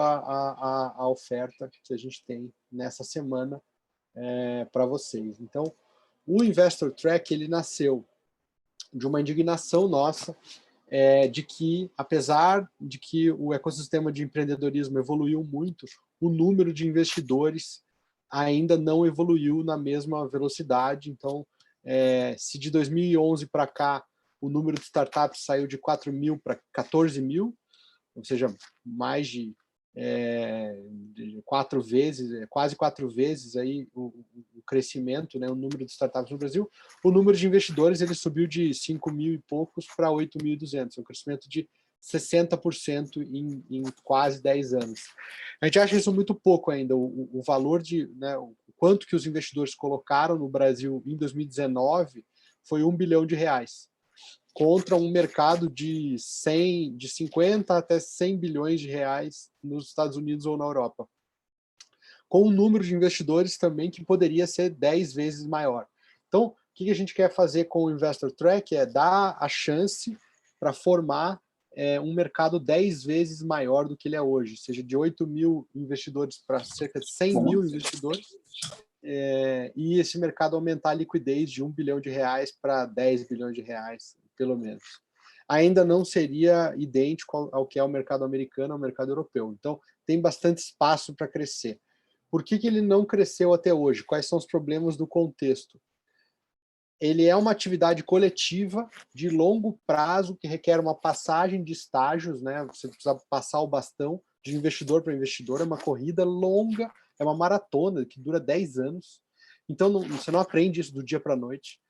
a oferta que a gente tem nessa semana para vocês. Então, o Investor Track, ele nasceu de uma indignação nossa, de que, apesar de que o ecossistema de empreendedorismo evoluiu muito, o número de investidores ainda não evoluiu na mesma velocidade. Então, se de 2011 para cá o número de startups saiu de 4 mil para 14 mil, ou seja, mais de 4 vezes, quase 4 vezes aí o crescimento, né, o número de startups no Brasil, o número de investidores ele subiu de 5 mil e poucos para 8.200, um crescimento de 60% em quase 10 anos. A gente acha isso muito pouco ainda, o valor de, né, o quanto que os investidores colocaram no Brasil em 2019 foi R$1 bilhão, contra um mercado de 50 até 100 bilhões de reais nos Estados Unidos ou na Europa, com um número de investidores também que poderia ser 10 vezes maior. Então, o que a gente quer fazer com o Investor Track é dar a chance para formar um mercado 10 vezes maior do que ele é hoje, seja de 8 mil investidores para cerca de 100 mil investidores, e esse mercado aumentar a liquidez de R$1 bilhão para 10 bilhões de reais, pelo menos. Ainda não seria idêntico ao que é o mercado americano, ao mercado europeu. Então, tem bastante espaço para crescer. Por que ele não cresceu até hoje? Quais são os problemas do contexto? Ele é uma atividade coletiva de longo prazo que requer uma passagem de estágios, né? Você precisa passar o bastão de investidor para investidor, é uma corrida longa, é uma maratona que dura 10 anos. Então, você não aprende isso do dia para a noite.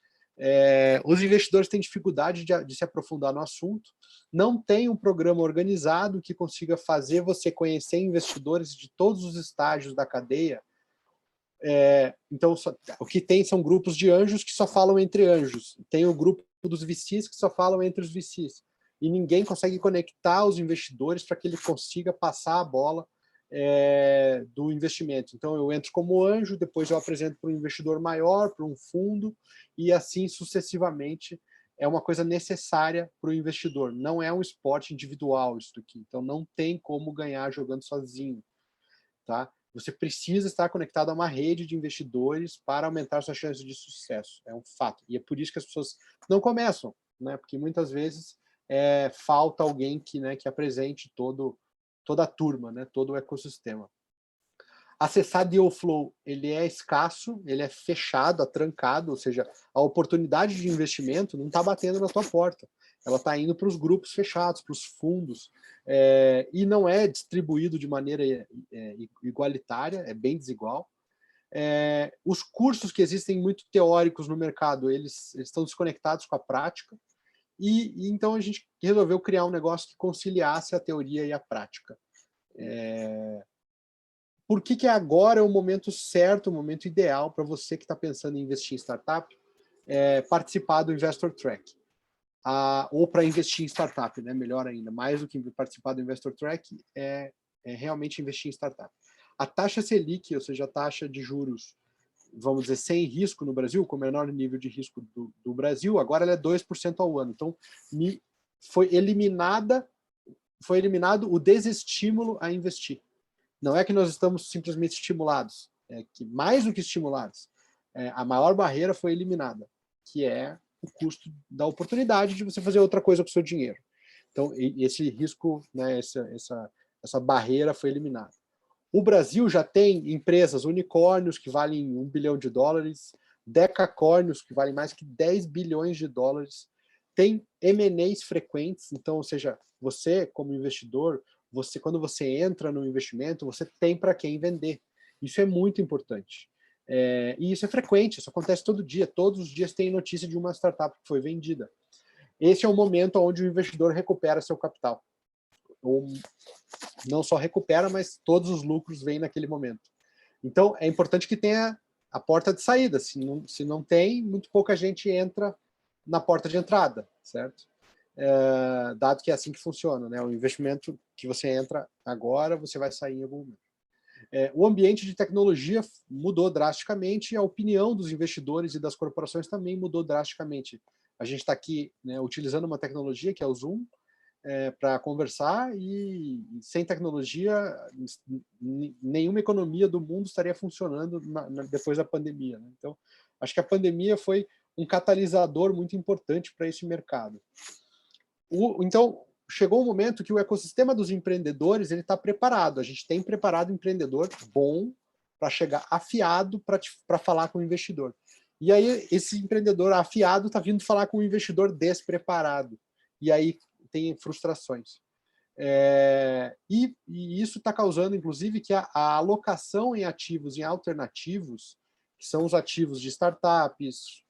Os investidores têm dificuldade de se aprofundar no assunto, não tem um programa organizado que consiga fazer você conhecer investidores de todos os estágios da cadeia. Então, o que tem são grupos de anjos que só falam entre anjos, tem o grupo dos VCs que só falam entre os VCs, e ninguém consegue conectar os investidores para que ele consiga passar a bola do investimento. Então, eu entro como anjo, depois eu apresento para um investidor maior, para um fundo, e assim sucessivamente. É uma coisa necessária para o investidor, não é um esporte individual isso aqui, então não tem como ganhar jogando sozinho, tá? Você precisa estar conectado a uma rede de investidores para aumentar suas chances de sucesso, é um fato, e é por isso que as pessoas não começam, né? Porque muitas vezes falta alguém que apresente toda a turma, né? Todo o ecossistema. Acessar Dealflow, ele é escasso, ele é fechado, atrancado, ou seja, a oportunidade de investimento não está batendo na tua porta, ela está indo para os grupos fechados, para os fundos, e não é distribuído de maneira igualitária, é bem desigual. Os cursos que existem muito teóricos no mercado, eles estão desconectados com a prática, e então a gente resolveu criar um negócio que conciliasse a teoria e a prática. Por que agora é o momento certo, o momento ideal para você que está pensando em investir em startup, participar do Investor Track? Ou para investir em startup, né? Melhor ainda, mais do que participar do Investor Track, realmente investir em startup. A taxa Selic, ou seja, a taxa de juros, vamos dizer, sem risco no Brasil, com o menor nível de risco do Brasil, agora ela é 2% ao ano. Então, foi eliminado o desestímulo a investir. Não é que nós estamos simplesmente estimulados, é que mais do que estimulados, a maior barreira foi eliminada, que é o custo da oportunidade de você fazer outra coisa com o seu dinheiro. Então, esse risco, né, essa barreira foi eliminada. O Brasil já tem empresas unicórnios que valem $1 bilhão, decacórnios que valem mais que 10 bilhões de dólares, tem M&As frequentes, então, ou seja, você como investidor, quando você entra no investimento, você tem para quem vender. Isso é muito importante. E isso é frequente, isso acontece todo dia. Todos os dias tem notícia de uma startup que foi vendida. Esse é o momento onde o investidor recupera seu capital. Ou não só recupera, mas todos os lucros vêm naquele momento. Então, é importante que tenha a porta de saída. Se não tem, muito pouca gente entra na porta de entrada, certo? Dado que é assim que funciona, né? O investimento que você entra agora, você vai sair em algum momento. O ambiente de tecnologia mudou drasticamente e a opinião dos investidores e das corporações também mudou drasticamente. A gente está aqui, né, utilizando uma tecnologia que é o Zoom, para conversar, e sem tecnologia, nenhuma economia do mundo estaria funcionando depois da pandemia, né? Então, acho que a pandemia foi um catalisador muito importante para esse mercado. Então, chegou um momento que o ecossistema dos empreendedores está preparado. A gente tem preparado um empreendedor bom para chegar afiado para falar com o investidor. E aí, esse empreendedor afiado está vindo falar com o investidor despreparado. E aí tem frustrações. E isso está causando, inclusive, que a alocação em ativos, em alternativos, que são os ativos de startups,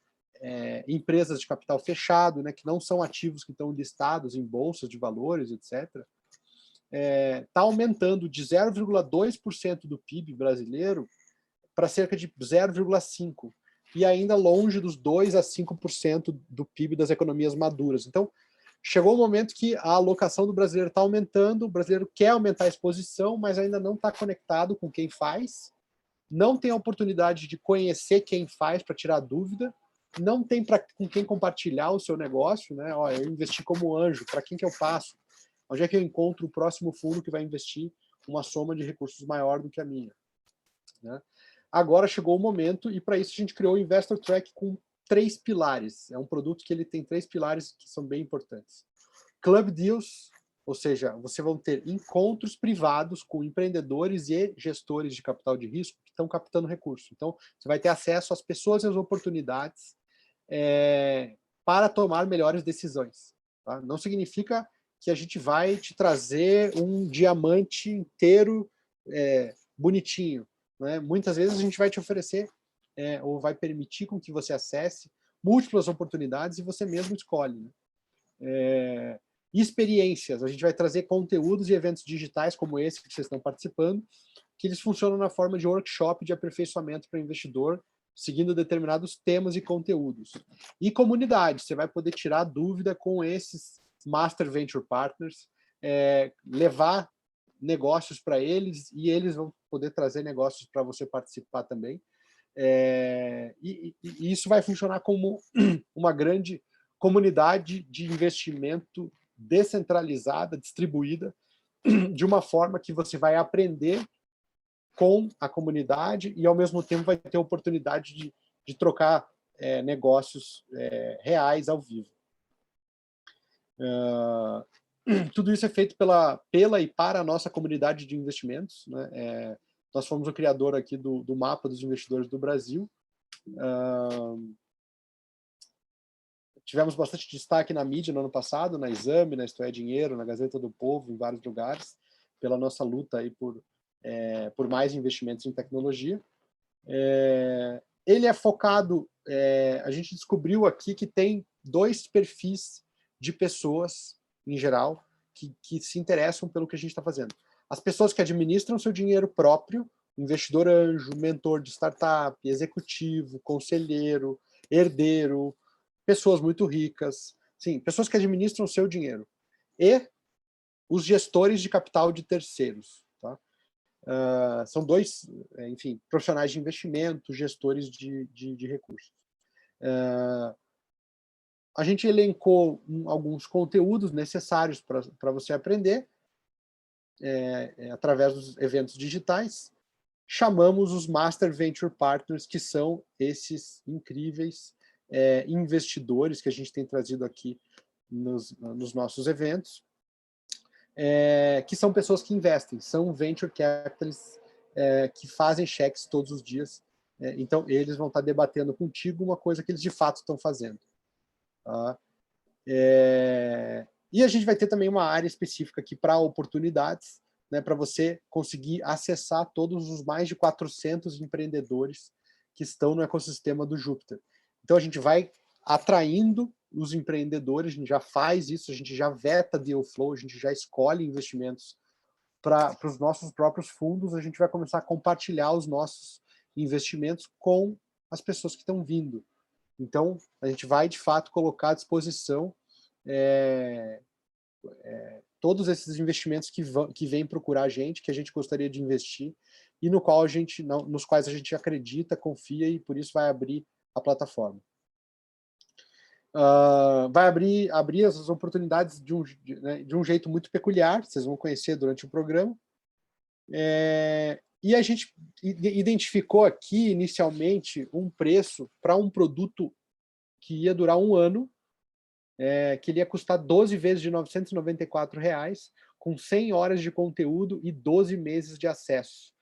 empresas de capital fechado, né, que não são ativos que estão listados em bolsas de valores, etc., está aumentando de 0,2% do PIB brasileiro para cerca de 0,5%, e ainda longe dos 2% a 5% do PIB das economias maduras. Então, chegou o momento que a alocação do brasileiro está aumentando, o brasileiro quer aumentar a exposição, mas ainda não está conectado com quem faz, não tem a oportunidade de conhecer quem faz para tirar dúvida, não tem com quem compartilhar o seu negócio, né? Ó, eu investi como anjo, para quem que eu passo? Onde é que eu encontro o próximo fundo que vai investir uma soma de recursos maior do que a minha? Né? Agora chegou o momento, e para isso a gente criou o Investor Track com 3 pilares. É um produto que ele tem 3 pilares que são bem importantes. Club Deals, ou seja, você vão ter encontros privados com empreendedores e gestores de capital de risco que estão captando recurso. Então, você vai ter acesso às pessoas e às oportunidades para tomar melhores decisões. Tá? Não significa que a gente vai te trazer um diamante inteiro bonitinho. Né? Muitas vezes a gente vai te oferecer ou vai permitir com que você acesse múltiplas oportunidades e você mesmo escolhe. Né? Experiências, a gente vai trazer conteúdos e eventos digitais como esse que vocês estão participando, que eles funcionam na forma de workshop de aperfeiçoamento para investidor, seguindo determinados temas e conteúdos. E comunidade, você vai poder tirar dúvida com esses Master Venture Partners, levar negócios para eles, e eles vão poder trazer negócios para você participar também. E isso vai funcionar como uma grande comunidade de investimento descentralizada, distribuída, de uma forma que você vai aprender com a comunidade e, ao mesmo tempo, vai ter a oportunidade de trocar negócios reais ao vivo. Tudo isso é feito pela e para a nossa comunidade de investimentos. Né? Nós fomos o criador aqui do mapa dos investidores do Brasil. Tivemos bastante destaque na mídia no ano passado, na Exame, na Isto é Dinheiro, na Gazeta do Povo, em vários lugares, pela nossa luta aí por mais investimentos em tecnologia. Ele é focado, a gente descobriu aqui que tem 2 perfis de pessoas, em geral, que se interessam pelo que a gente está fazendo. As pessoas que administram seu dinheiro próprio, investidor anjo, mentor de startup, executivo, conselheiro, herdeiro, pessoas muito ricas, sim, pessoas que administram o seu dinheiro. E os gestores de capital de terceiros. Tá? São 2, enfim, profissionais de investimento, gestores de recursos. A gente elencou alguns conteúdos necessários para você aprender através dos eventos digitais. Chamamos os Master Venture Partners, que são esses incríveis investidores que a gente tem trazido aqui nos nossos eventos, que são pessoas que investem, são venture capitalists que fazem cheques todos os dias. Então, eles vão estar debatendo contigo uma coisa que eles de fato estão fazendo. Tá? E a gente vai ter também uma área específica aqui para oportunidades, né, para você conseguir acessar todos os mais de 400 empreendedores que estão no ecossistema do Júpiter. Então, a gente vai atraindo os empreendedores, a gente já faz isso, a gente já veta deal flow, a gente já escolhe investimentos para os nossos próprios fundos, a gente vai começar a compartilhar os nossos investimentos com as pessoas que estão vindo. Então, a gente vai, de fato, colocar à disposição todos esses investimentos que vêm procurar a gente, que a gente gostaria de investir, e nos quais a gente acredita, confia, e por isso vai abrir a plataforma. vai abrir as oportunidades de um jeito muito peculiar, vocês vão conhecer durante o programa. E a gente identificou aqui, inicialmente, um preço para um produto que ia durar um ano, que ele ia custar 12 vezes de R$ 994, com 100 horas de conteúdo e 12 meses de acesso.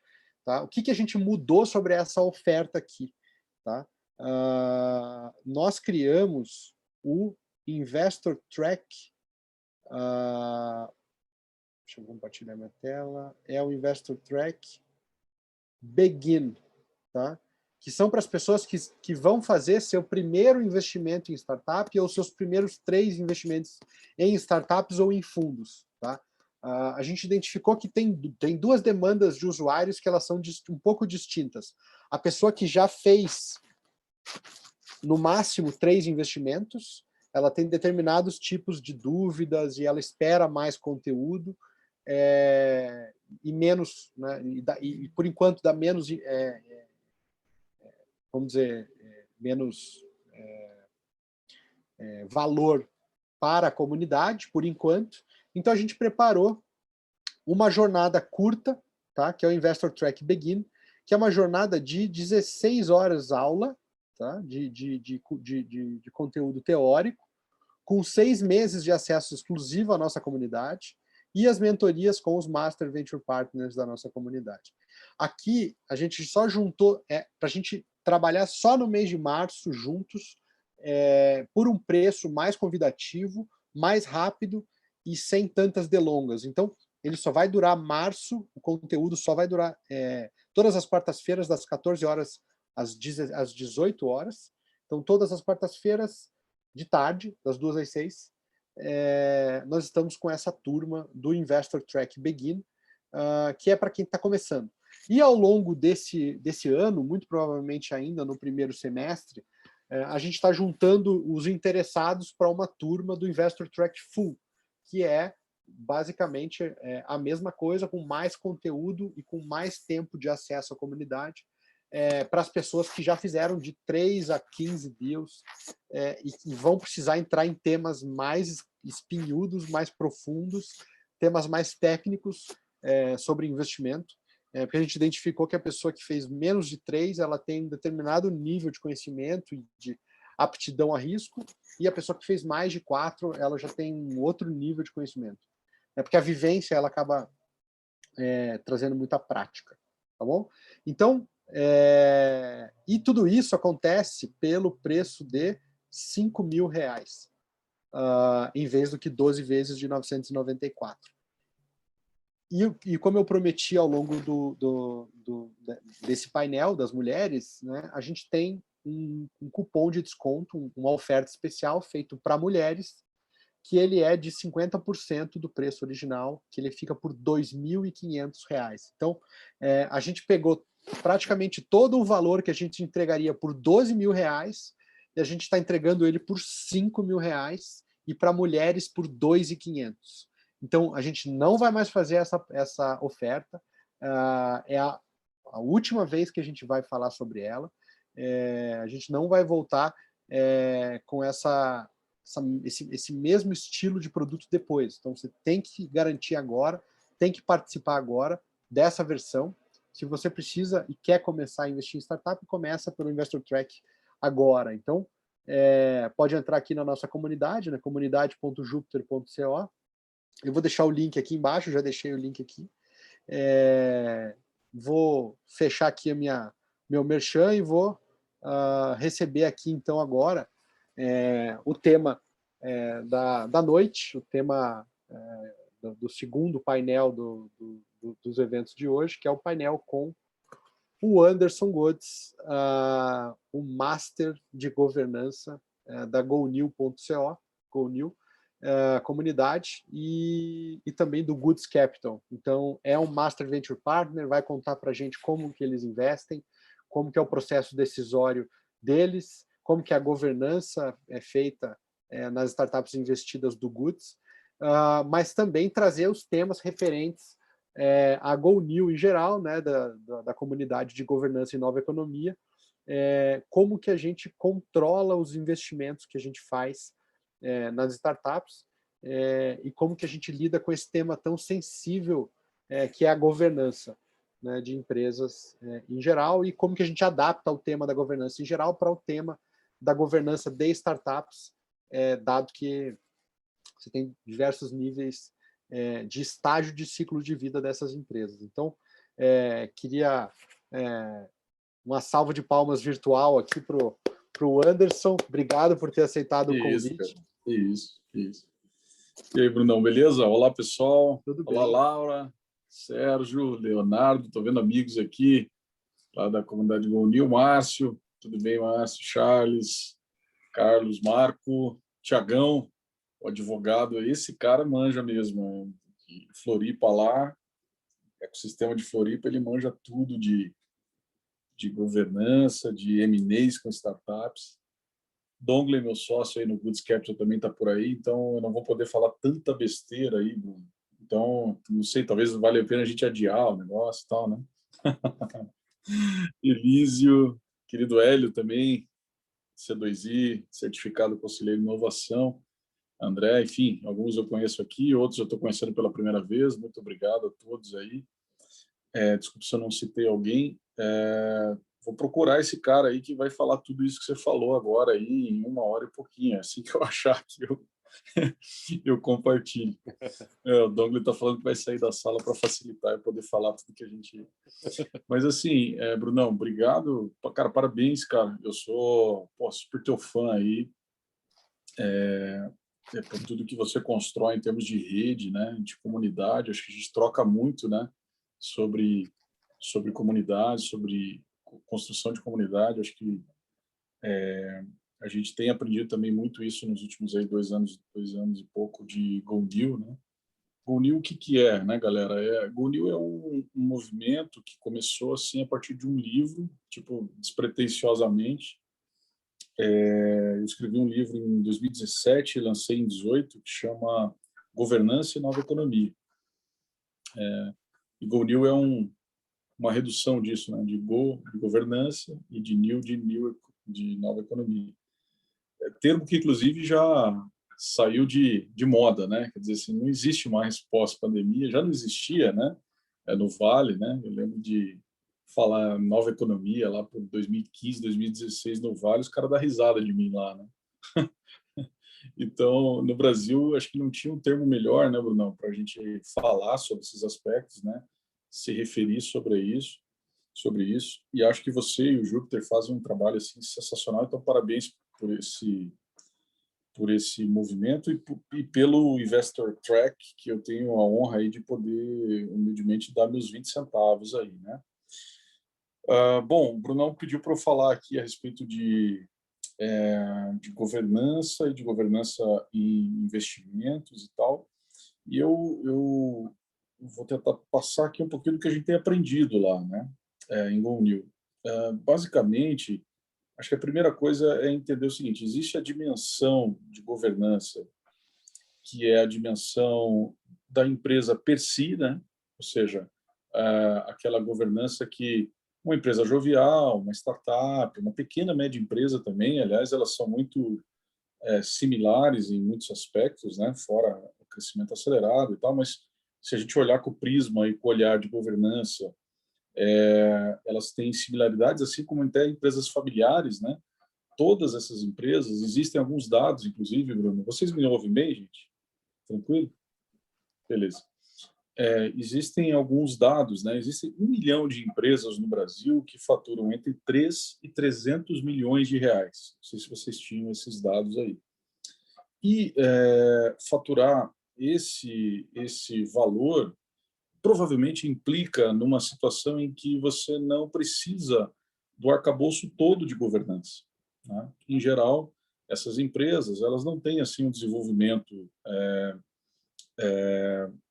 Tá? O que a gente mudou sobre essa oferta aqui? Tá? Nós criamos o Investor Track. Deixa eu compartilhar minha tela. É o Investor Track Begin, tá? Que são para as pessoas que vão fazer seu primeiro investimento em startup ou seus primeiros 3 investimentos em startups ou em fundos. Tá? A gente identificou que tem 2 demandas de usuários que elas são um pouco distintas. A pessoa que já fez, no máximo, 3 investimentos, ela tem determinados tipos de dúvidas e ela espera mais conteúdo, e menos, né, e por enquanto dá menos, vamos dizer, menos valor para a comunidade, por enquanto. Então a gente preparou uma jornada curta, tá, que é o Investor Track Begin, que é uma jornada de 16 horas aula, tá, de conteúdo teórico, com 6 meses de acesso exclusivo à nossa comunidade, e as mentorias com os Master Venture Partners da nossa comunidade. Aqui, a gente só juntou, para a gente trabalhar só no mês de março, juntos, por um preço mais convidativo, mais rápido e sem tantas delongas. Então, ele só vai durar março, o conteúdo só vai durar todas as quartas-feiras, das 14 horas às 18 horas. Então, todas as quartas-feiras, de tarde, das 2 às 6, nós estamos com essa turma do Investor Track Begin, que é para quem está começando. E ao longo desse ano, muito provavelmente ainda no primeiro semestre, a gente está juntando os interessados para uma turma do Investor Track Full, que é basicamente a mesma coisa, com mais conteúdo e com mais tempo de acesso à comunidade, para as pessoas que já fizeram de 3 a 15 deals e vão precisar entrar em temas mais espinhudos, mais profundos, temas mais técnicos sobre investimento, porque a gente identificou que a pessoa que fez menos de 3, ela tem um determinado nível de conhecimento e de aptidão a risco, e a pessoa que fez mais de 4, ela já tem um outro nível de conhecimento. Porque a vivência, ela acaba trazendo muita prática, tá bom? Então, e tudo isso acontece pelo preço de R$ 5.000, em vez do que 12 vezes de 994. E como eu prometi ao longo desse painel das mulheres, né, a gente tem um cupom de desconto, uma oferta especial feito para mulheres, que ele é de 50% do preço original, que ele fica por R$ 2.500. Então, a gente pegou praticamente todo o valor que a gente entregaria por R$ 12.000 e a gente está entregando ele por R$ 5.000 e para mulheres por R$ 2.500. Então, a gente não vai mais fazer essa oferta, é a última vez que a gente vai falar sobre ela, a gente não vai voltar com esse mesmo estilo de produto depois. Então, você tem que garantir agora, tem que participar agora dessa versão. Se você precisa e quer começar a investir em startup, começa pelo Investor Track agora. Então, pode entrar aqui na nossa comunidade, comunidade.jupiter.co. Eu vou deixar o link aqui embaixo, já deixei o link aqui. Vou fechar aqui meu merchan e vou receber aqui, então, agora, o tema da noite, o tema do segundo painel dos eventos de hoje, que é o painel com o Anderson Godz, o Master de Governança da GoNew.co, GoNew, comunidade, e também do Goods Capital. Então, é um Master Venture Partner, vai contar para a gente como que eles investem, como que é o processo decisório deles, como que a governança é feita nas startups investidas do Goods, mas também trazer os temas referentes à GoNew em geral, né, da comunidade de governança e nova economia, como que a gente controla os investimentos que a gente faz nas startups, e como que a gente lida com esse tema tão sensível que é a governança, né, de empresas em geral, e como que a gente adapta o tema da governança em geral para o tema da governança de startups, dado que você tem diversos níveis de estágio de ciclo de vida dessas empresas. Então, queria uma salva de palmas virtual aqui para o Anderson. Obrigado por ter aceitado o Isso, cara. convite. Isso. E aí, Brunão, beleza? Olá, pessoal. Tudo Olá, bem. Laura, Sérgio, Leonardo. Estou vendo amigos aqui lá da comunidade GoNew. Márcio, tudo bem, Márcio? Charles, Carlos, Marco, Tiagão, o advogado. Esse cara manja mesmo. Floripa lá, ecossistema de Floripa, ele manja tudo de governança, de M&As com startups. Dongley, meu sócio aí no Goods Capital, também está por aí, então eu não vou poder falar tanta besteira aí, Bruno. Então, não sei, talvez valha a pena a gente adiar o negócio e tal, né? Elísio, querido Hélio também, C2I, certificado conselheiro de inovação. André, enfim, alguns eu conheço aqui, outros eu estou conhecendo pela primeira vez. Muito obrigado a todos aí. Desculpe se eu não citei alguém. Vou procurar esse cara aí que vai falar tudo isso que você falou agora aí em 1 hora e pouquinho. Assim que eu achar que eu compartilho. O Dongley está falando que vai sair da sala para facilitar e poder falar tudo que a gente... Mas assim, Brunão, obrigado. Cara, parabéns, cara. Eu sou super teu fã aí. Por tudo que você constrói em termos de rede, né, de comunidade. Acho que a gente troca muito, né, sobre comunidade, sobre construção de comunidade. Acho que a gente tem aprendido também muito isso nos últimos aí 2 anos e pouco de GoNew, né? GoNew, o que é, né, galera? GoNew é um movimento que começou assim a partir de um livro, tipo, despretensiosamente. Eu escrevi um livro em 2017 e lancei em 2018, que chama Governança e Nova Economia. E GoNew é uma redução disso, né? De Go, de governança, e de New, de nova economia. Termo que, inclusive, já saiu de moda, né? Quer dizer assim, não existe mais pós-pandemia, já não existia, né? No Vale, né? Eu lembro de falar nova economia lá por 2015, 2016 no Vale, os caras dão risada de mim lá, né? Então, no Brasil, acho que não tinha um termo melhor, né, Brunão, para a gente falar sobre esses aspectos, né? Se referir sobre isso. E acho que você e o Júpiter fazem um trabalho assim sensacional. Então, parabéns por esse movimento e pelo Investor Track, que eu tenho a honra aí de poder humildemente dar meus 20 centavos aí, né? Bom, o Brunão pediu para eu falar aqui a respeito de governança e de governança em investimentos e tal. E eu vou tentar passar aqui um pouquinho do que a gente tem aprendido lá, né, em GoNew. Basicamente, acho que a primeira coisa é entender o seguinte: existe a dimensão de governança, que é a dimensão da empresa per si, né? Ou seja, aquela governança que uma empresa jovial, uma startup, uma pequena, média empresa também, aliás, elas são muito similares em muitos aspectos, né? Fora o crescimento acelerado e tal, mas se a gente olhar com o prisma e com o olhar de governança, elas têm similaridades, assim como até empresas familiares, né? Todas essas empresas, existem alguns dados, inclusive, Bruno. Vocês me ouvem bem, gente? Tranquilo? Beleza. Existem alguns dados, né? Existem 1 milhão de empresas no Brasil que faturam entre 3 e 300 milhões de reais. Não sei se vocês tinham esses dados aí. E faturar esse valor provavelmente implica numa situação em que você não precisa do arcabouço todo de governança, né? Em geral, essas empresas elas não têm assim um desenvolvimento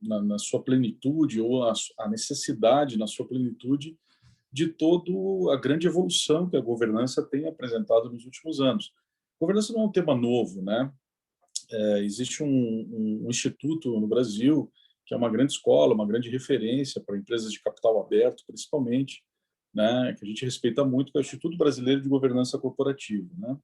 na sua plenitude, ou a necessidade na sua plenitude de toda a grande evolução que a governança tem apresentado nos últimos anos. Governança não é um tema novo, né? Existe um instituto no Brasil que é uma grande escola, uma grande referência para empresas de capital aberto, principalmente, né, que a gente respeita muito, que é o Instituto Brasileiro de Governança Corporativa, né?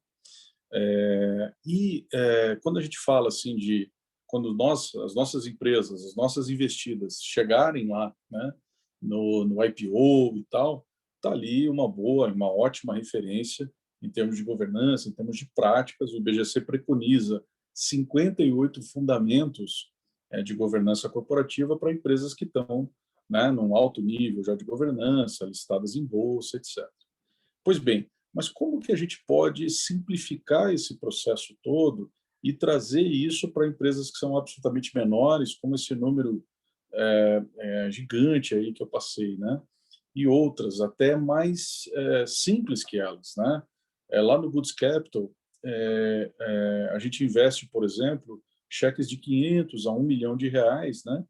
Quando a gente fala assim de quando as nossas empresas, as nossas investidas chegarem lá, né, no IPO e tal, tá ali uma boa, uma ótima referência em termos de governança, em termos de práticas. O IBGC preconiza 58 fundamentos de governança corporativa para empresas que estão, né, num alto nível já de governança, listadas em bolsa, etc. Pois bem, mas como que a gente pode simplificar esse processo todo e trazer isso para empresas que são absolutamente menores, como esse número gigante aí que eu passei, né? E outras até mais simples que elas, né? Lá no Goods Capital, a gente investe, por exemplo, cheques de 500 a 1 milhão de reais, né?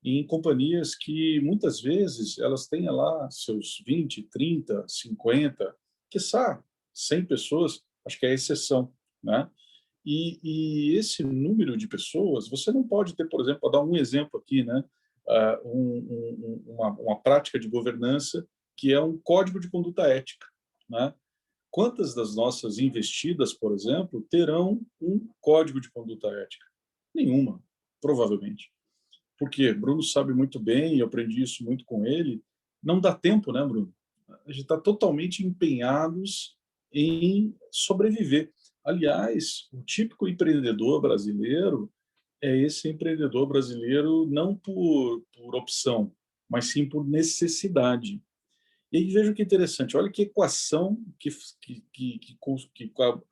Em companhias que muitas vezes elas têm lá seus 20, 30, 50, quiçá 100 pessoas, acho que é a exceção, né? E esse número de pessoas, você não pode ter, por exemplo, para dar um exemplo aqui, né? Uma prática de governança que é um código de conduta ética, né? Quantas das nossas investidas, por exemplo, terão um código de conduta ética? Nenhuma, provavelmente. Porque Bruno sabe muito bem, e eu aprendi isso muito com ele, não dá tempo, né, Bruno? A gente está totalmente empenhados em sobreviver. Aliás, o típico empreendedor brasileiro é esse empreendedor brasileiro não por opção, mas sim por necessidade. E aí veja que interessante, olha que equação que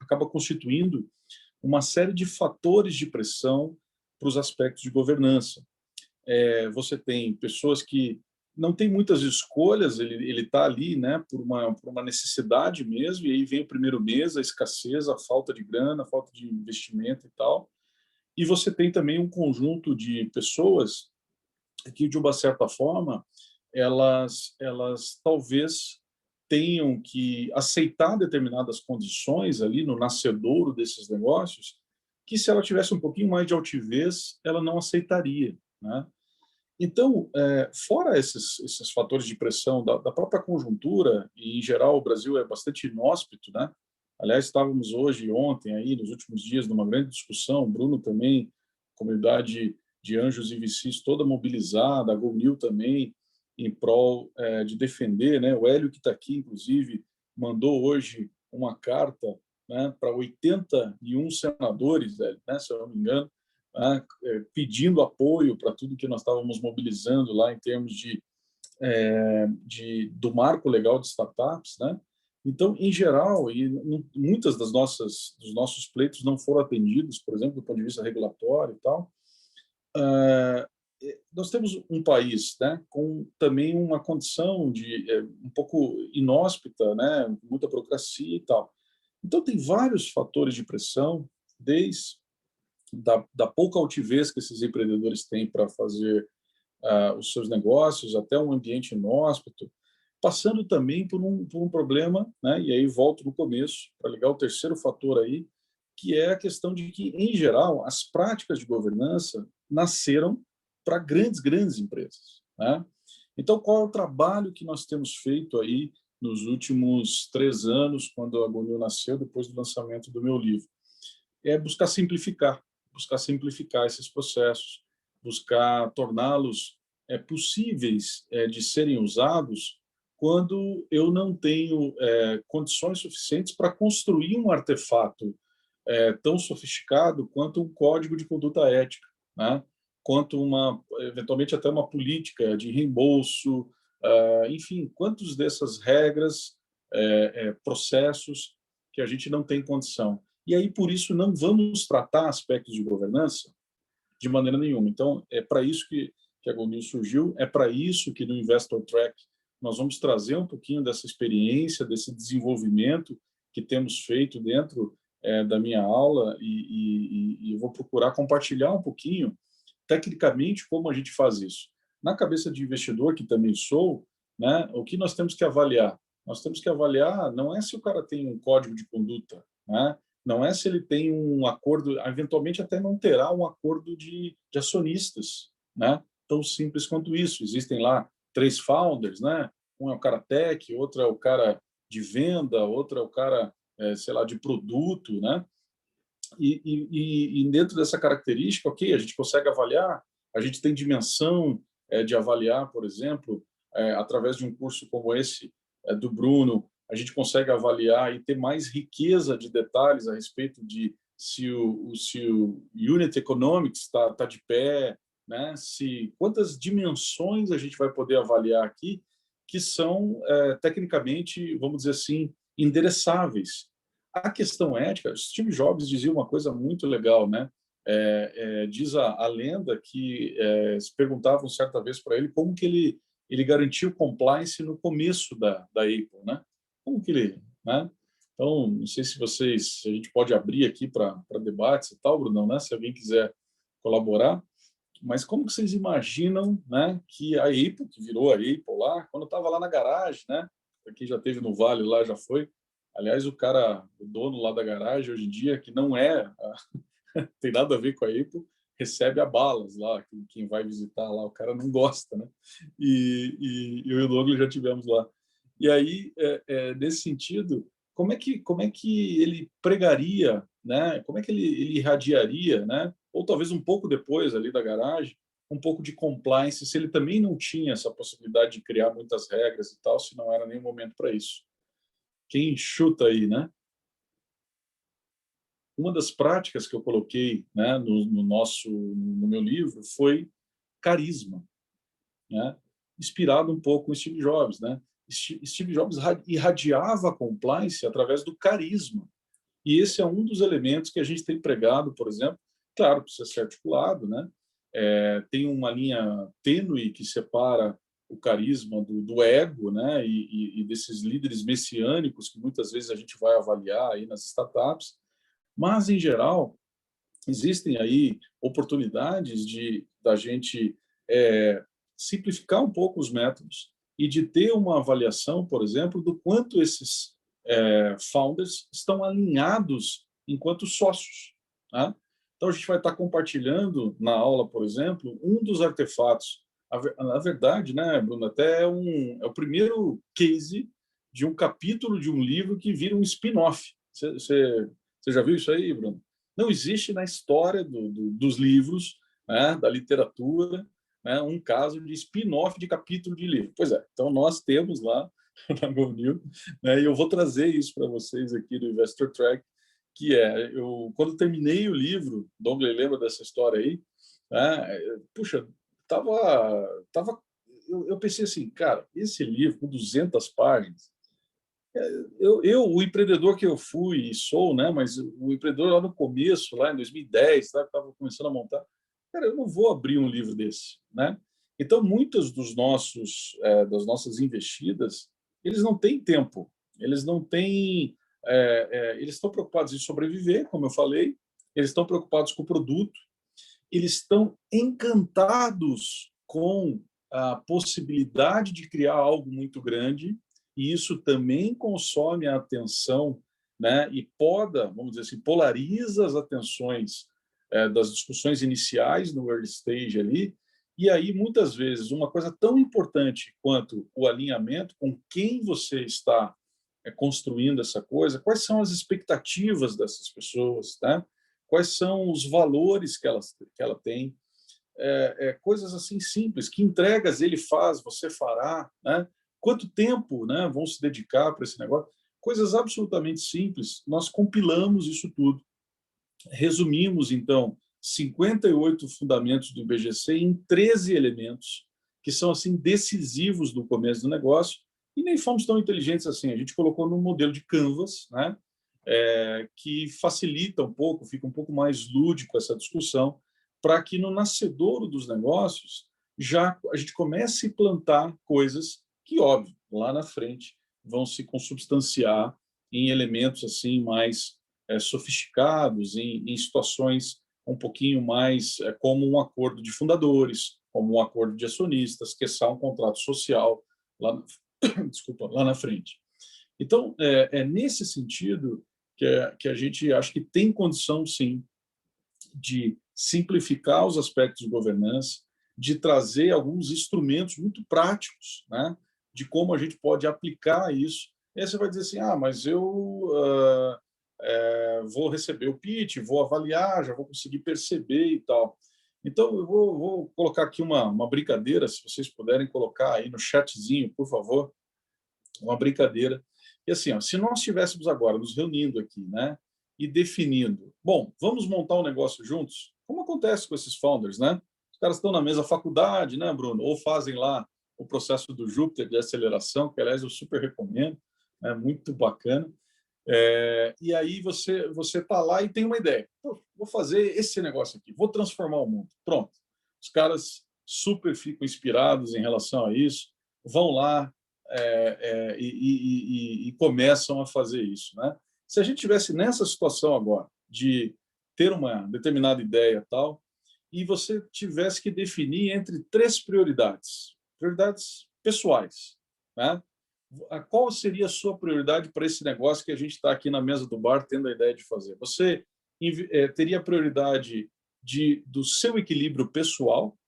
acaba constituindo uma série de fatores de pressão para os aspectos de governança. Você tem pessoas que não têm muitas escolhas, ele está ali, né, por uma necessidade mesmo, e aí vem o primeiro mês, a escassez, a falta de grana, a falta de investimento e tal. E você tem também um conjunto de pessoas que, de uma certa forma, elas talvez tenham que aceitar determinadas condições ali no nascedouro desses negócios, que se ela tivesse um pouquinho mais de altivez, ela não aceitaria, né? Então, fora esses fatores de pressão da própria conjuntura, e em geral o Brasil é bastante inóspito, né? Aliás, estávamos hoje, ontem, aí, nos últimos dias, numa grande discussão, o Bruno também, comunidade de anjos e VCs toda mobilizada, a GoNew também, em prol de defender, né? O Hélio, que está aqui, inclusive, mandou hoje uma carta, né, para 81 senadores, né, se eu não me engano, né, pedindo apoio para tudo que nós estávamos mobilizando lá em termos do marco legal de startups, né? Então, em geral, e muitas dos nossos pleitos não foram atendidos, por exemplo, do ponto de vista regulatório e tal. Nós temos um país, né, com também uma condição de um pouco inóspita, né, muita burocracia e tal. Então, tem vários fatores de pressão, desde da pouca altivez que esses empreendedores têm para fazer os seus negócios, até um ambiente inóspito, passando também por um problema, né? E aí volto no começo, para ligar o terceiro fator aí, que é a questão de que, em geral, as práticas de governança nasceram para grandes empresas, né? Então, qual é o trabalho que nós temos feito aí nos últimos 3 anos, quando a GoNew nasceu, depois do lançamento do meu livro? É buscar simplificar esses processos, buscar torná-los possíveis de serem usados quando eu não tenho condições suficientes para construir um artefato tão sofisticado quanto um código de conduta ética, né? Quanto eventualmente até uma política de reembolso, enfim, quantas dessas regras, processos que a gente não tem condição. E aí, por isso, não vamos tratar aspectos de governança de maneira nenhuma. Então, é para isso que a GoNew surgiu, é para isso que no Investor Track nós vamos trazer um pouquinho dessa experiência, desse desenvolvimento que temos feito dentro da minha aula e eu vou procurar compartilhar um pouquinho, tecnicamente, como a gente faz isso. Na cabeça de investidor, que também sou, né, o que nós temos que avaliar? Nós temos que avaliar não é se o cara tem um código de conduta, né? Não é se ele tem um acordo, eventualmente até não terá um acordo de acionistas, né? Tão simples quanto isso. Existem lá 3 founders, né? Um é o cara tech, outro é o cara de venda, outro é o cara, sei lá, de produto, né? E dentro dessa característica, ok, a gente consegue avaliar, a gente tem dimensão de avaliar, por exemplo, através de um curso como esse do Bruno, a gente consegue avaliar e ter mais riqueza de detalhes a respeito de se o unit economics está de pé, né? Quantas dimensões a gente vai poder avaliar aqui que são tecnicamente, vamos dizer assim, endereçáveis. A questão ética, Steve Jobs dizia uma coisa muito legal, né? Diz a lenda que se perguntavam certa vez para ele como que ele garantiu compliance no começo da Apple, né? Como que ele, né? Então, não sei se a gente pode abrir aqui para debates e tal, Brunão, né? Se alguém quiser colaborar, mas como que vocês imaginam, né, que a Apple, que virou a Apple lá, quando estava lá na garagem, né? Aqui já teve no Vale lá, já foi. Aliás, o dono lá da garagem hoje em dia, que não tem nada a ver com a Apple, recebe a balas lá, quem vai visitar lá, o cara não gosta, né? E eu e o Douglas já tivemos lá. E aí, nesse sentido, como é que ele pregaria, né? Como é que ele irradiaria, né? Ou talvez um pouco depois ali da garagem, um pouco de compliance, se ele também não tinha essa possibilidade de criar muitas regras e tal, se não era nem o momento para isso. Quem chuta aí, né? Uma das práticas que eu coloquei, né, no meu livro foi carisma, né? Inspirado um pouco em Steve Jobs, né? Steve Jobs irradiava a compliance através do carisma. E esse é um dos elementos que a gente tem pregado, por exemplo. Claro, precisa ser articulado, né? Tem uma linha tênue que separa o carisma do ego, né? E desses líderes messiânicos que muitas vezes a gente vai avaliar aí nas startups. Mas, em geral, existem aí oportunidades da gente simplificar um pouco os métodos e de ter uma avaliação, por exemplo, do quanto esses founders estão alinhados enquanto sócios. Tá? Então, a gente vai estar compartilhando na aula, por exemplo, um dos artefatos. Na verdade, né, Bruno, até é o primeiro case de um capítulo de um livro que vira um spin-off. Você já viu isso aí, Bruno? Não existe na história dos livros, né, da literatura, né, um caso de spin-off de capítulo de livro. Pois é, então nós temos lá na GoNew, né, e eu vou trazer isso para vocês aqui do Investor Track, que quando terminei o livro, Douglas lembra dessa história aí, né, puxa, eu pensei assim, cara, esse livro com 200 páginas, o empreendedor que eu fui e sou, né? Mas o empreendedor lá no começo, lá em 2010, tá? Estava começando a montar. Cara, eu não vou abrir um livro desse, né? Então, muitos das nossas investidas, eles não têm tempo, eles não têm, eles estão preocupados em sobreviver, como eu falei, eles estão preocupados com o produto, eles estão encantados com a possibilidade de criar algo muito grande, e isso também consome a atenção, né? E vamos dizer assim, polariza as atenções das discussões iniciais no early stage ali, e aí muitas vezes uma coisa tão importante quanto o alinhamento com quem você está construindo essa coisa, quais são as expectativas dessas pessoas, tá? Quais são os valores que ela tem, coisas assim simples, que entregas ele faz, você fará, né? Quanto tempo, né, vão se dedicar para esse negócio? Coisas absolutamente simples. Nós compilamos isso tudo. Resumimos, então, 58 fundamentos do IBGC em 13 elementos, que são assim decisivos no começo do negócio, e nem fomos tão inteligentes assim. A gente colocou num modelo de Canvas, né, que facilita um pouco, fica um pouco mais lúdico essa discussão, para que no nascedouro dos negócios já a gente comece a plantar coisas que, óbvio, lá na frente vão se consubstanciar em elementos assim mais sofisticados, em situações um pouquinho mais como um acordo de fundadores, como um acordo de acionistas, que é um contrato social lá, desculpa, lá na frente. Então, nesse sentido que a gente acha que tem condição, sim, de simplificar os aspectos de governança, de trazer alguns instrumentos muito práticos, né? de como a gente pode aplicar isso. E aí você vai dizer assim, mas eu vou receber o pitch, vou avaliar, já vou conseguir perceber e tal. Então, eu vou colocar aqui uma brincadeira, se vocês puderem colocar aí no chatzinho, por favor, uma brincadeira. E assim, se nós estivéssemos agora nos reunindo aqui, né, e definindo, bom, vamos montar um negócio juntos, como acontece com esses founders, né? Os caras estão na mesma faculdade, né, Bruno? Ou fazem lá o processo do Júpiter de aceleração, que, aliás, eu super recomendo, é muito bacana. E aí você está lá e tem uma ideia. Vou fazer esse negócio aqui, vou transformar o mundo. Pronto. Os caras super ficam inspirados em relação a isso, vão lá e começam a fazer isso, né? Se a gente tivesse nessa situação agora de ter uma determinada ideia tal e você tivesse que definir entre 3 prioridades pessoais, né? Qual seria a sua prioridade para esse negócio que a gente está aqui na mesa do bar tendo a ideia de fazer? Você teria prioridade do seu equilíbrio pessoal,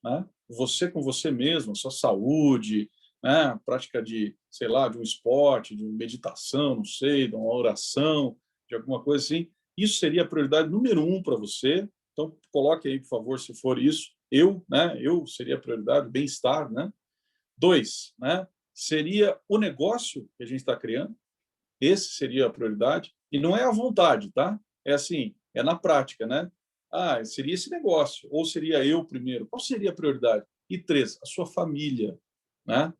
né? Você com você mesmo, sua saúde, né? Prática de, sei lá, de um esporte, de uma meditação, não sei, de uma oração, de alguma coisa assim. Isso seria a prioridade número 1 para você. Então, coloque aí, por favor, se for isso. Eu seria a prioridade, bem-estar, né? 2, né? Seria o negócio que a gente está criando. Esse seria a prioridade. E não é a vontade, tá? É assim, é na prática, né? Seria esse negócio. Ou seria eu primeiro. Qual seria a prioridade? E 3, a sua família, né?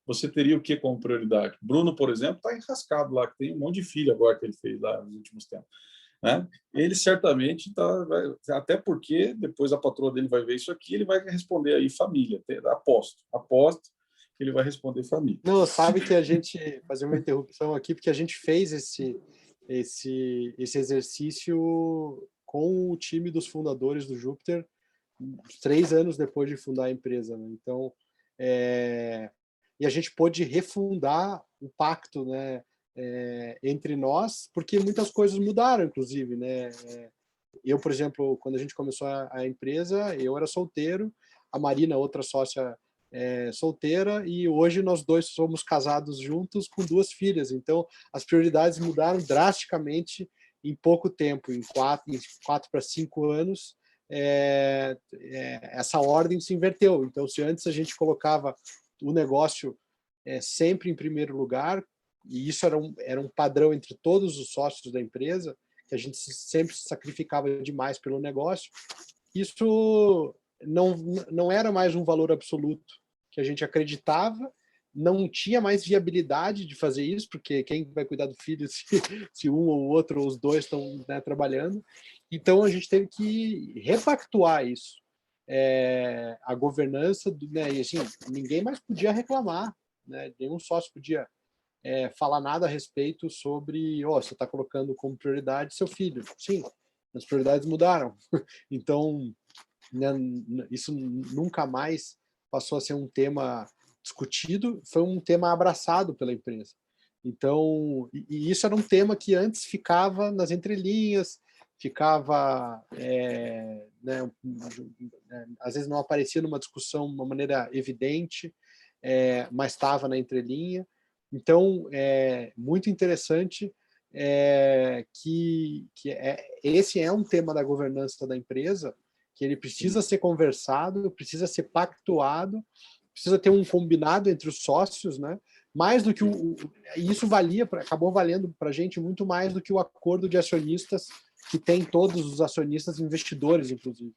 Você teria o que como prioridade? Bruno, por exemplo, está enrascado lá, que tem um monte de filho agora que ele fez lá nos últimos tempos, né? Ele certamente está... Até porque depois a patroa dele vai ver isso aqui, ele vai responder aí família. Aposto ele vai responder família. Não, sabe que a gente fazer uma interrupção aqui, porque a gente fez esse exercício com o time dos fundadores do Júpiter 3 anos depois de fundar a empresa, né? Então, e a gente pôde refundar o pacto, né, entre nós, porque muitas coisas mudaram, inclusive, né? Eu, por exemplo, quando a gente começou a empresa, eu era solteiro, a Marina, outra sócia, solteira, e hoje nós dois somos casados juntos com 2 filhas. Então, as prioridades mudaram drasticamente em pouco tempo, em 4 para 5 anos, essa ordem se inverteu. Então, se antes a gente colocava o negócio sempre em primeiro lugar, e isso era um padrão entre todos os sócios da empresa, que a gente sempre se sacrificava demais pelo negócio, isso não era mais um valor absoluto que a gente acreditava, não tinha mais viabilidade de fazer isso, porque quem vai cuidar do filho se um ou outro ou os dois estão, né, trabalhando. Então a gente teve que repactuar isso. A governança, né, e assim, ninguém mais podia reclamar, né, nenhum sócio podia falar nada a respeito sobre, você está colocando como prioridade seu filho. Sim, as prioridades mudaram. Então, né, isso nunca mais passou a ser um tema discutido, foi um tema abraçado pela empresa. Então, e isso era um tema que antes ficava nas entrelinhas, ficava, né, às vezes não aparecia numa discussão de uma maneira evidente, mas estava na entrelinha. Então, é muito interessante que esse é um tema da governança da empresa, que ele precisa ser conversado, precisa ser pactuado, precisa ter um combinado entre os sócios, né? Mais do que isso acabou valendo para a gente muito mais do que o acordo de acionistas que tem todos os acionistas investidores, inclusive.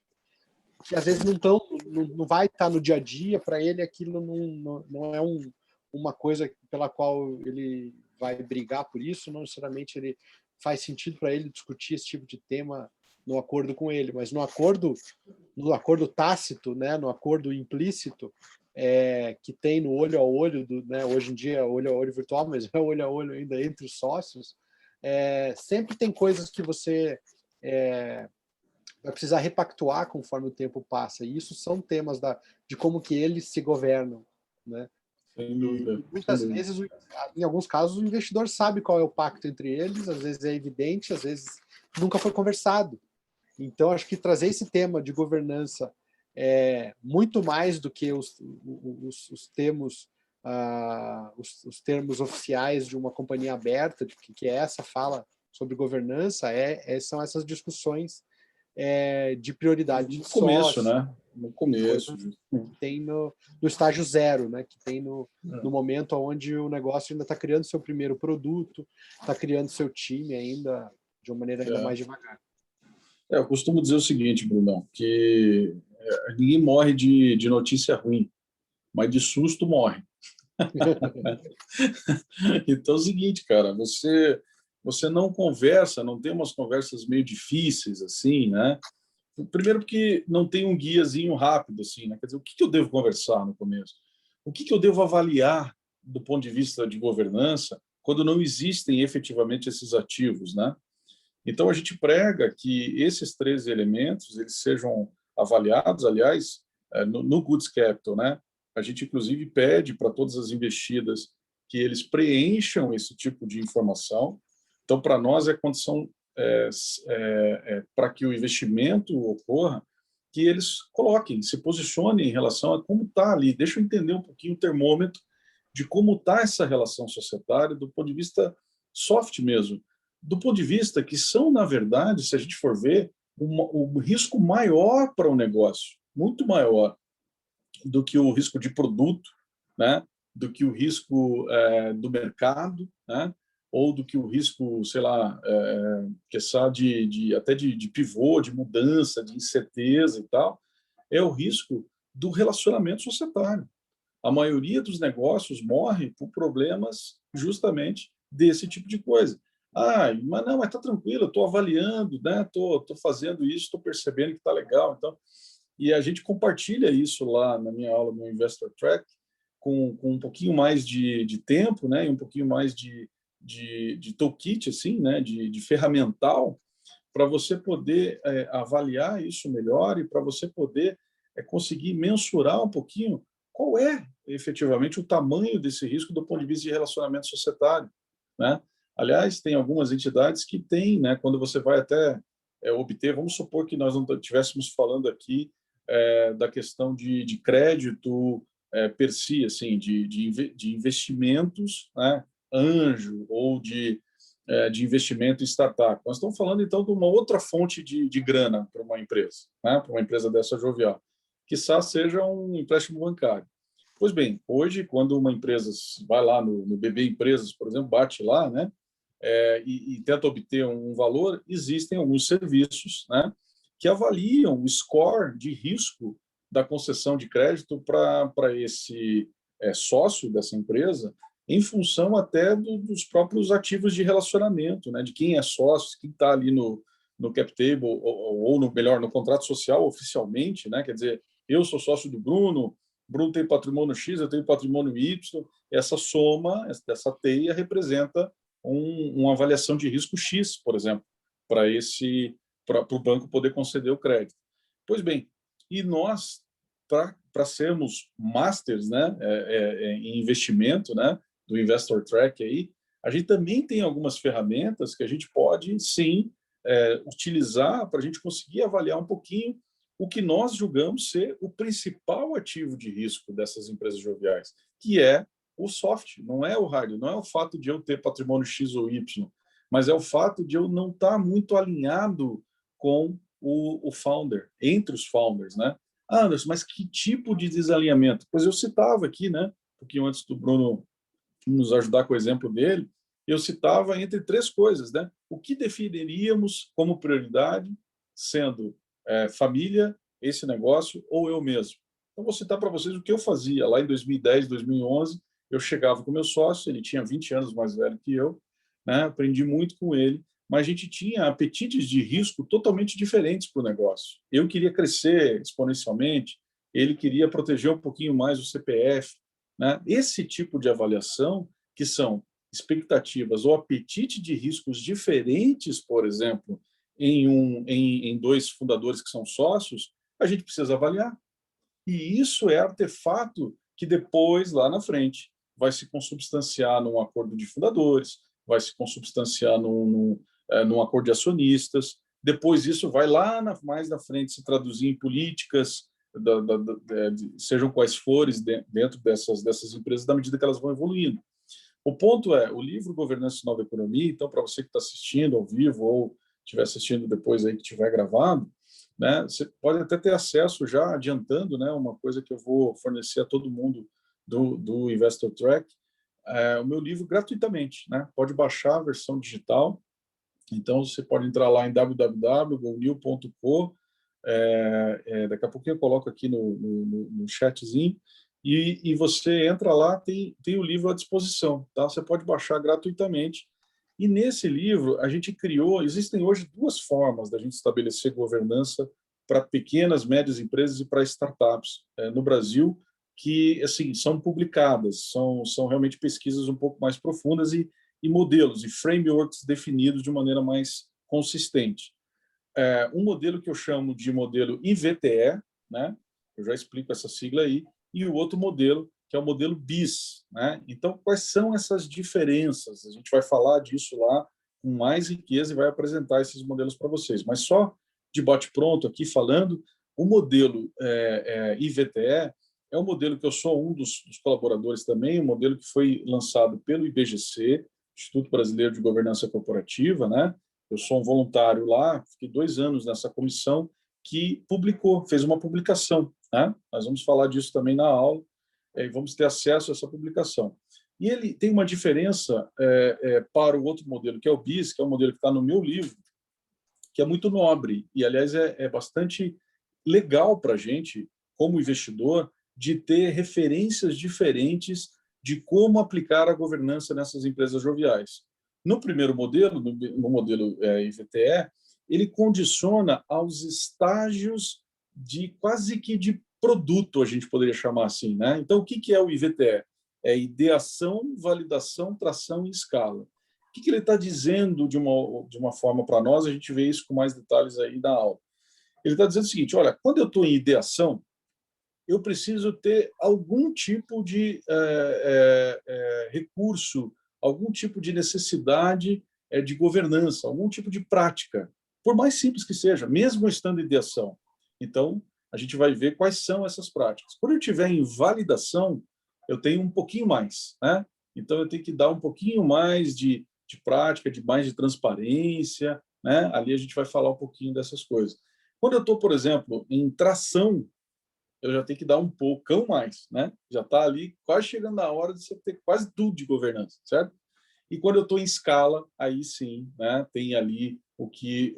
Que às vezes não vai estar no dia a dia, para ele aquilo não é uma coisa pela qual ele vai brigar por isso, não necessariamente ele faz sentido para ele discutir esse tipo de tema no acordo com ele, mas no acordo tácito, né, no acordo implícito, que tem no olho a olho, né, hoje em dia olho a olho virtual, mas é olho a olho ainda entre os sócios, sempre tem coisas que você vai precisar repactuar conforme o tempo passa, e isso são temas de como que eles se governam, né? Sem dúvida. E muitas vezes, em alguns casos, o investidor sabe qual é o pacto entre eles, às vezes é evidente, às vezes nunca foi conversado. Então, acho que trazer esse tema de governança muito mais do que os termos os termos oficiais de uma companhia aberta, de que é essa fala sobre governança, são essas discussões de prioridade No de começo, sócio, né? No começo. que tem no estágio zero, né? Que tem no momento onde o negócio ainda está criando seu primeiro produto, está criando seu time ainda de uma maneira ainda mais devagar. Eu costumo dizer o seguinte, Brunão, que ninguém morre de notícia ruim, mas de susto morre. Então é o seguinte, cara, você não conversa, não tem umas conversas meio difíceis assim, né? Primeiro porque não tem um guiazinho rápido assim, né? Quer dizer, o que eu devo conversar no começo? O que eu devo avaliar do ponto de vista de governança quando não existem efetivamente esses ativos, né? Então a gente prega que esses 13 elementos eles sejam avaliados, aliás, no Goods Capital, né? A gente inclusive pede para todas as investidas que eles preencham esse tipo de informação. Então para nós é condição para que o investimento ocorra, que eles coloquem, se posicionem em relação a como está ali. Deixa eu entender um pouquinho o termômetro de como está essa relação societária do ponto de vista soft mesmo, do ponto de vista que são, na verdade, se a gente for ver, o risco maior para o negócio, muito maior do que o risco de produto, né? Do que o risco do mercado, né? Ou do que o risco, sei lá, até de pivô, de mudança, de incerteza e tal, é o risco do relacionamento societário. A maioria dos negócios morre por problemas justamente desse tipo de coisa. Mas não, mas está tranquilo, eu estou avaliando, né? Estou fazendo isso, estou percebendo que está legal. Então, e a gente compartilha isso lá na minha aula no Investor Track com um pouquinho mais de tempo, né? E um pouquinho mais de toolkit, assim, né? De ferramental para você poder avaliar isso melhor e para você poder conseguir mensurar um pouquinho qual é efetivamente o tamanho desse risco do ponto de vista de relacionamento societário, né? Aliás, tem algumas entidades que têm, né? Quando você vai até obter, vamos supor que nós não estivéssemos falando aqui da questão de crédito per si, assim, de investimentos, né? Anjo ou de investimento em startup. Nós estamos falando, então, de uma outra fonte de grana para uma empresa, né? Para uma empresa dessa jovial, quiçá seja um empréstimo bancário. Pois bem, hoje, quando uma empresa vai lá no BB Empresas, por exemplo, bate lá, né? E tenta obter um valor, existem alguns serviços, né? Que avaliam o score de risco da concessão de crédito para esse sócio dessa empresa, em função até dos próprios ativos de relacionamento, né? De quem é sócio, quem está ali no cap table, ou melhor, no contrato social oficialmente, né? Quer dizer, eu sou sócio do Bruno tem patrimônio X, eu tenho patrimônio Y, essa soma, essa teia representa uma avaliação de risco X, por exemplo, para o banco poder conceder o crédito. Pois bem, e nós, para sermos masters, né, em investimento, né, do Investor Track aí, a gente também tem algumas ferramentas que a gente pode, sim, utilizar para a gente conseguir avaliar um pouquinho o que nós julgamos ser o principal ativo de risco dessas empresas joviais, que é o soft, não é o hard, não é o fato de eu ter patrimônio X ou Y, mas é o fato de eu não estar muito alinhado com o founder, entre os founders, né? Anderson, mas que tipo de desalinhamento? Pois eu citava aqui, né? Um pouquinho antes do Bruno nos ajudar com o exemplo dele, eu citava entre três coisas, né? O que definiríamos como prioridade, sendo família, esse negócio ou eu mesmo. Então, vou citar para vocês o que eu fazia lá em 2010, 2011. Eu chegava com meu sócio, ele tinha 20 anos mais velho que eu, né? Aprendi muito com ele, mas a gente tinha apetites de risco totalmente diferentes para o negócio. Eu queria crescer exponencialmente, ele queria proteger um pouquinho mais o CPF, né? Esse tipo de avaliação, que são expectativas ou apetite de riscos diferentes, por exemplo, em dois fundadores que são sócios, a gente precisa avaliar. E isso é artefato que depois, lá na frente, vai se consubstanciar num acordo de fundadores, vai se consubstanciar num acordo de acionistas. Depois isso vai lá mais na frente se traduzir em políticas sejam quais forem dentro dessas empresas, da medida que elas vão evoluindo. O ponto é, o livro Governança e Nova Economia, então, para você que está assistindo ao vivo ou estiver assistindo depois aí que estiver gravado, né, você pode até ter acesso já adiantando, né, uma coisa que eu vou fornecer a todo mundo do Investor Track, o meu livro gratuitamente, né? Pode baixar a versão digital. Então, você pode entrar lá em www.gonil.co. Daqui a pouquinho eu coloco aqui no chatzinho. E você entra lá, tem o livro à disposição. Tá? Você pode baixar gratuitamente. E nesse livro, a gente criou... Existem hoje duas formas da gente estabelecer governança para pequenas, médias empresas e para startups no Brasil, que assim, são publicadas, são realmente pesquisas um pouco mais profundas e modelos e frameworks definidos de maneira mais consistente. Um modelo que eu chamo de modelo IVTE, né? Eu já explico essa sigla aí, e o outro modelo, que é o modelo BIS. Né? Então, quais são essas diferenças? A gente vai falar disso lá com mais riqueza e vai apresentar esses modelos para vocês. Mas só de bate-pronto aqui falando, o modelo IVTE é um modelo que eu sou um dos colaboradores também, um modelo que foi lançado pelo IBGC, Instituto Brasileiro de Governança Corporativa, né? Eu sou um voluntário lá, fiquei 2 anos nessa comissão que fez uma publicação, né? Nós vamos falar disso também na aula e vamos ter acesso a essa publicação. E ele tem uma diferença para o outro modelo, que é o BIS, que é o modelo que está no meu livro, que é muito nobre e, aliás, é bastante legal para a gente, como investidor, de ter referências diferentes de como aplicar a governança nessas empresas joviais. No primeiro modelo, no modelo IVTE, ele condiciona aos estágios de quase que de produto, a gente poderia chamar assim. Né? Então, o que é o IVTE? É ideação, validação, tração e escala. O que ele está dizendo de uma forma para nós? A gente vê isso com mais detalhes aí na aula. Ele está dizendo o seguinte, olha, quando eu estou em ideação, eu preciso ter algum tipo de recurso, algum tipo de necessidade de governança, algum tipo de prática, por mais simples que seja, mesmo estando em ideação. Então, a gente vai ver quais são essas práticas. Quando eu estiver em validação, eu tenho um pouquinho mais, né? Então, eu tenho que dar um pouquinho mais de prática, mais de transparência, né? Ali a gente vai falar um pouquinho dessas coisas. Quando eu estou, por exemplo, em tração, eu já tenho que dar um poucão mais, né? Já está ali quase chegando a hora de você ter quase tudo de governança, certo? E quando eu estou em escala, aí sim, né? Tem ali o que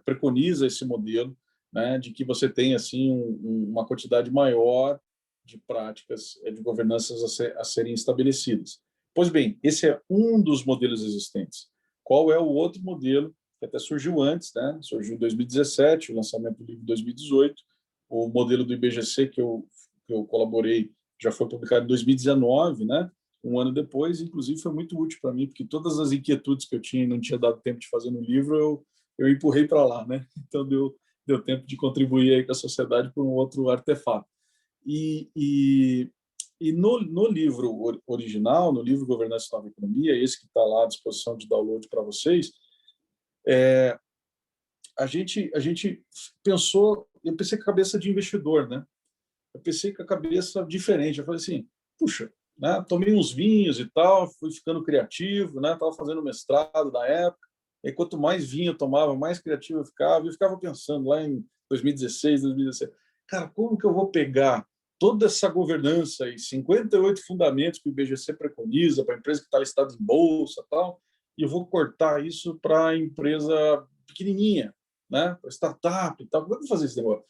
preconiza esse modelo, né? De que você tem assim uma quantidade maior de práticas de governanças a serem estabelecidas. Pois bem, esse é um dos modelos existentes. Qual é o outro modelo que até surgiu antes, né? Surgiu em 2017, o lançamento do livro em 2018. O modelo do IBGC que eu colaborei já foi publicado em 2019, né? Um ano depois, inclusive foi muito útil para mim, porque todas as inquietudes que eu tinha e não tinha dado tempo de fazer no livro, eu empurrei para lá, né? Então deu tempo de contribuir aí com a sociedade por um outro artefato. E no livro original, no livro Governança e Nova Economia, esse que está lá à disposição de download para vocês, a gente pensou, eu pensei com a cabeça de investidor, né? Eu pensei com a cabeça diferente. Eu falei assim, puxa, né? Tomei uns vinhos e tal, fui ficando criativo, né? Estava fazendo mestrado na época. E quanto mais vinho eu tomava, mais criativo eu ficava. E eu ficava pensando lá em 2016, 2017, cara, como que eu vou pegar toda essa governança e 58 fundamentos que o IBGC preconiza para a empresa que está listada em bolsa e tal, e eu vou cortar isso para a empresa pequenininha, né? Para startup e tal. Como é que eu vou fazer esse negócio?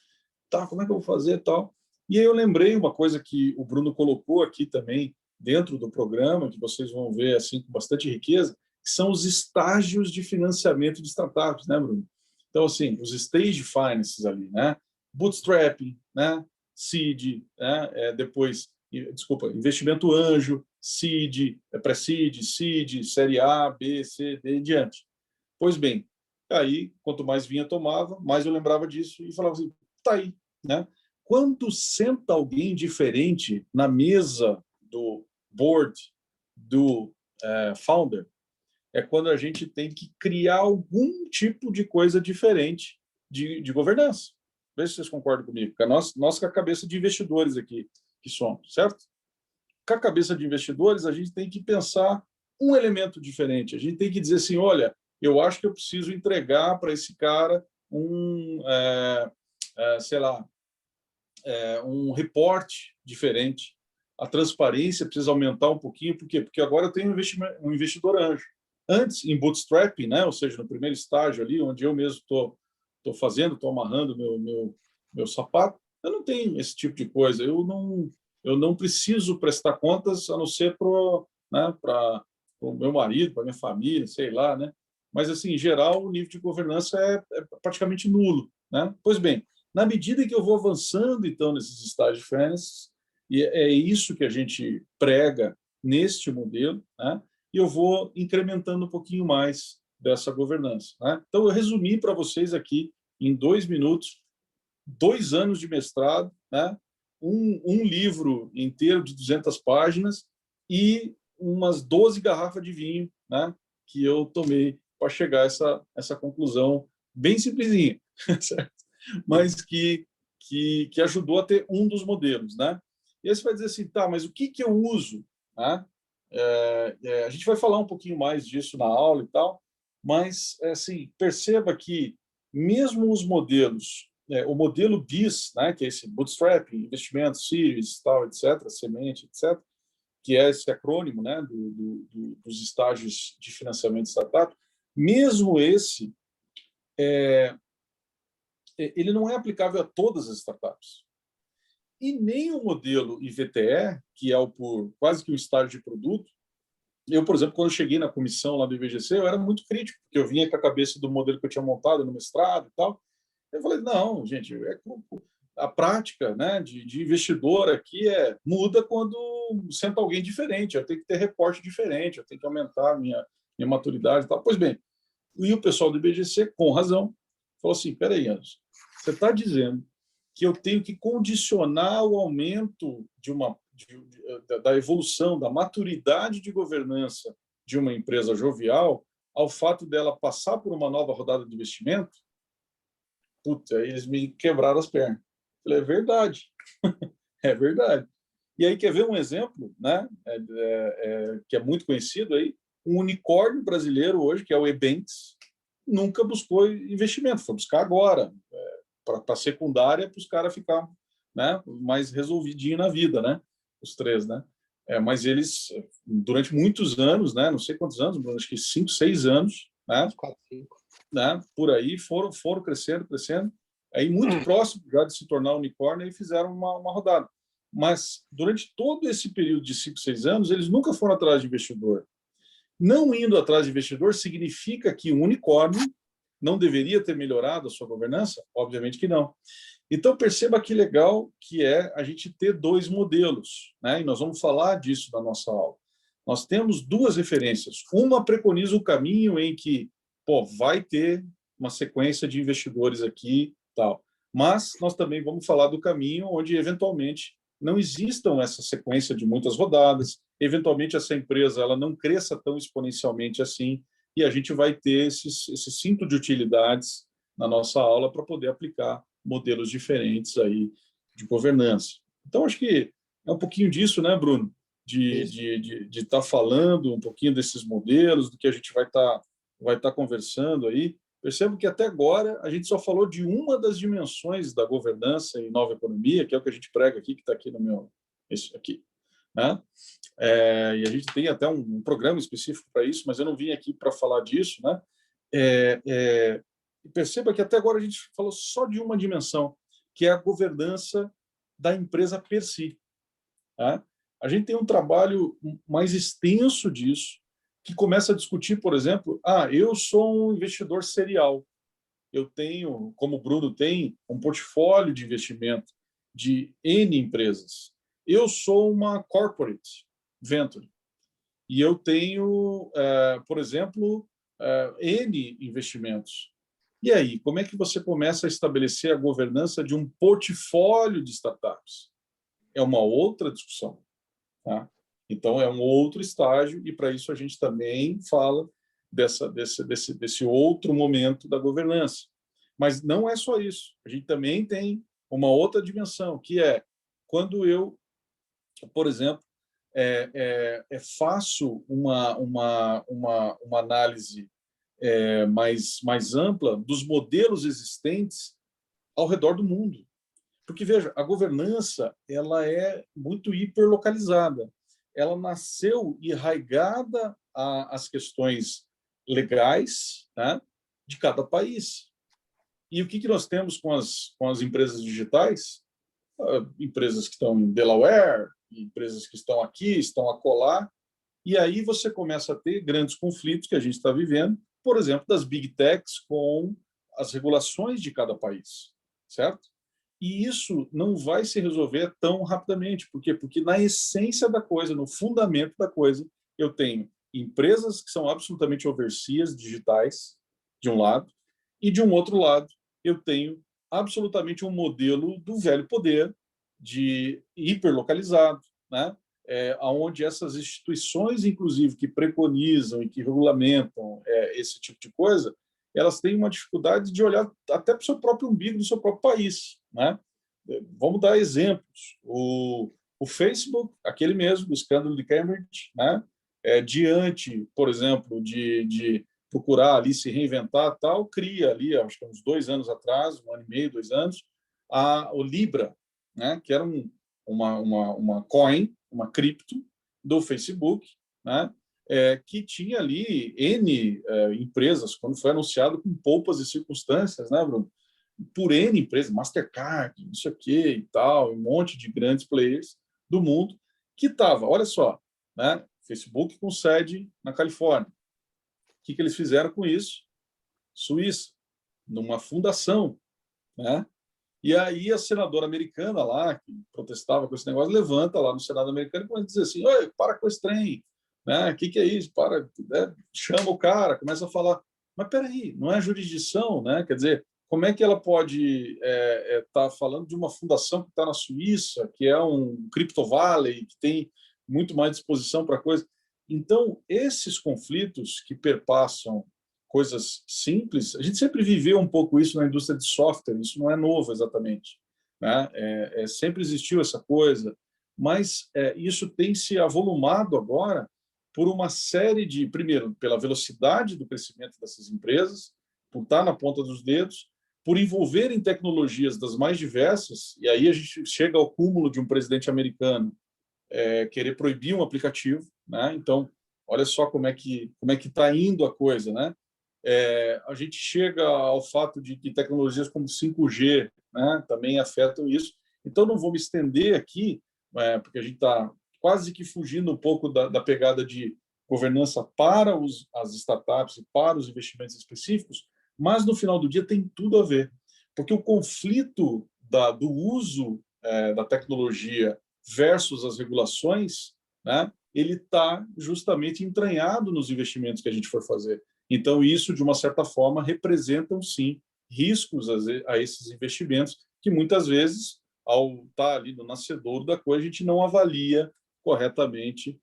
Tá, como é que eu vou fazer e tal? E aí eu lembrei uma coisa que o Bruno colocou aqui também dentro do programa, que vocês vão ver assim com bastante riqueza, que são os estágios de financiamento de startups, né, Bruno? Então, assim, os stage finances ali, né? Bootstrapping, né? Seed, né? Depois, desculpa, investimento anjo, seed, pré-seed, seed, série A, B, C, D e diante. Pois bem, aí, quanto mais vinha tomava, mais eu lembrava disso e falava assim, tá aí, né? Quando senta alguém diferente na mesa do board do founder, é quando a gente tem que criar algum tipo de coisa diferente de governança. Veja se vocês concordam comigo. Porque nós com a cabeça de investidores aqui, que somos, certo? Com a cabeça de investidores, a gente tem que pensar um elemento diferente. A gente tem que dizer assim, olha, eu acho que eu preciso entregar para esse cara sei lá, um reporte diferente. A transparência precisa aumentar um pouquinho. Por quê? Porque agora eu tenho um investidor anjo. Antes, em bootstrapping, né? Ou seja, no primeiro estágio ali, onde eu mesmo estou estou amarrando meu sapato, eu não tenho esse tipo de coisa. Eu não preciso prestar contas, a não ser para o meu marido, para a minha família, sei lá, né? Mas, assim, em geral, o nível de governança é praticamente nulo, né? Pois bem, na medida que eu vou avançando, então, nesses estágios diferentes, e é isso que a gente prega neste modelo, né? E eu vou incrementando um pouquinho mais dessa governança, né? Então, eu resumi para vocês aqui, em 2 minutos, 2 anos de mestrado, né? Um livro inteiro de 200 páginas e umas 12 garrafas de vinho, né? Que eu tomei para chegar a essa conclusão bem simplesinha, certo? Mas que ajudou a ter um dos modelos, né? E aí você vai dizer assim, tá, mas o que eu uso, né? A gente vai falar um pouquinho mais disso na aula e tal, mas assim, perceba que mesmo os modelos, o modelo BIS, né, que é esse Bootstrap, Investimento, Series, tal, etc., semente, etc., que é esse acrônimo, né, dos estágios de financiamento de startup, mesmo esse, ele não é aplicável a todas as startups. E nem o modelo IVTE, que é o por quase que um estágio de produto. Eu, por exemplo, quando eu cheguei na comissão lá do IBGC, eu era muito crítico, porque eu vinha com a cabeça do modelo que eu tinha montado no mestrado e tal. Eu falei, não, gente, a prática, né, de investidor aqui muda quando senta alguém diferente, eu tenho que ter reporte diferente, eu tenho que aumentar a minha maturidade e tal. Pois bem, e o pessoal do IBGC, com razão, falou assim, peraí, Anderson, você está dizendo que eu tenho que condicionar o aumento da evolução, da maturidade de governança de uma empresa jovial ao fato dela passar por uma nova rodada de investimento? Putz, aí eles me quebraram as pernas. Eu falei, é verdade. É verdade. E aí, quer ver um exemplo, né? Que é muito conhecido aí? Um unicórnio brasileiro hoje, que é o Ebanks, nunca buscou investimento, foi buscar agora, para a secundária, para os caras ficar, né, mais resolvidinho na vida, né? Os três, né? Mas eles, durante muitos anos, né, não sei quantos anos, acho que 5, 6 anos, né, 4, 5. Né, por aí, foram crescendo, aí muito próximo já de se tornar unicórnio, e fizeram uma rodada. Mas, durante todo esse período de 5, 6 anos, eles nunca foram atrás de investidor. Não indo atrás de investidor significa que um unicórnio não deveria ter melhorado a sua governança? Obviamente que não. Então, perceba que legal que é a gente ter 2 modelos, né? E nós vamos falar disso na nossa aula. Nós temos 2 referências. Uma preconiza o caminho em que vai ter uma sequência de investidores aqui, tal. Mas nós também vamos falar do caminho onde, eventualmente, não existam essa sequência de muitas rodadas, eventualmente essa empresa ela não cresça tão exponencialmente assim, e a gente vai ter esse cinto de utilidades na nossa aula para poder aplicar modelos diferentes aí de governança. Então, acho que é um pouquinho disso, né, Bruno? De estar falando um pouquinho desses modelos, do que a gente vai estar conversando aí. Percebo que até agora a gente só falou de uma das dimensões da governança em nova economia, que é o que a gente prega aqui, que está aqui no meu... Isso aqui. Né? E a gente tem até um programa específico para isso, mas eu não vim aqui para falar disso. Né? Perceba que até agora a gente falou só de uma dimensão, que é a governança da empresa per si. Tá? A gente tem um trabalho mais extenso disso, que começa a discutir, por exemplo, eu sou um investidor serial. Eu tenho, como o Bruno tem, um portfólio de investimento de N empresas. Eu sou uma corporate venture. E eu tenho, por exemplo, N investimentos. E aí, como é que você começa a estabelecer a governança de um portfólio de startups? É uma outra discussão. Tá? Então, é um outro estágio, e para isso a gente também fala desse outro momento da governança. Mas não é só isso. A gente também tem uma outra dimensão, que é quando eu, por exemplo, faço uma análise mais ampla dos modelos existentes ao redor do mundo. Porque, veja, a governança ela é muito hiperlocalizada. Ela nasceu enraizada às questões legais, né, de cada país. E o que nós temos com as empresas digitais? Empresas que estão em Delaware, empresas que estão aqui, estão acolá, e aí você começa a ter grandes conflitos que a gente está vivendo, por exemplo, das big techs com as regulações de cada país, certo? E isso não vai se resolver tão rapidamente. Por quê? Porque na essência da coisa, no fundamento da coisa, eu tenho empresas que são absolutamente overseas digitais, de um lado, e de um outro lado, eu tenho absolutamente um modelo do velho poder, de hiperlocalizado, né? Onde essas instituições, inclusive, que preconizam e que regulamentam esse tipo de coisa, elas têm uma dificuldade de olhar até para o seu próprio umbigo do seu próprio país, né? Vamos dar exemplos. O Facebook, aquele mesmo, do escândalo de Cambridge, né? Diante, por exemplo, de procurar ali se reinventar, tal, cria ali, acho que uns 2 anos atrás, 1 ano e meio, 2 anos, o Libra, né? Que era uma coin, uma cripto do Facebook, né? Que tinha ali N empresas, quando foi anunciado com poupas e circunstâncias, né, Bruno? Por N empresas, Mastercard, não sei o quê e tal, um monte de grandes players do mundo, que estava, olha só, né, Facebook com sede na Califórnia. O que eles fizeram com isso? Suíça, numa fundação, né? E aí a senadora americana lá, que protestava com esse negócio, levanta lá no Senado americano e começa a dizer assim, oi, para com esse trem, né? O que é isso? Para, né? Chama o cara, começa a falar. Mas peraí, não é jurisdição, né? Quer dizer, como é que ela pode estar falando de uma fundação que está na Suíça, que é um crypto valley, que tem muito mais disposição para coisa? Então, esses conflitos que perpassam coisas simples, a gente sempre viveu um pouco isso na indústria de software, isso não é novo exatamente, né? Sempre existiu essa coisa, mas isso tem se avolumado agora por uma série de, primeiro, pela velocidade do crescimento dessas empresas, por estar na ponta dos dedos, por envolverem tecnologias das mais diversas, e aí a gente chega ao cúmulo de um presidente americano querer proibir um aplicativo, né? Então, olha só como é que está indo a coisa, né? A gente chega ao fato de que tecnologias como 5G, né, também afetam isso. Então, não vou me estender aqui, porque a gente está quase que fugindo um pouco da pegada de governança para as startups e para os investimentos específicos, mas, no final do dia, tem tudo a ver. Porque o conflito do uso da tecnologia versus as regulações, né, ele está justamente entranhado nos investimentos que a gente for fazer. Então, isso, de uma certa forma, representam, sim, riscos a esses investimentos, que muitas vezes, ao estar ali no nascedouro da coisa, a gente não avalia corretamente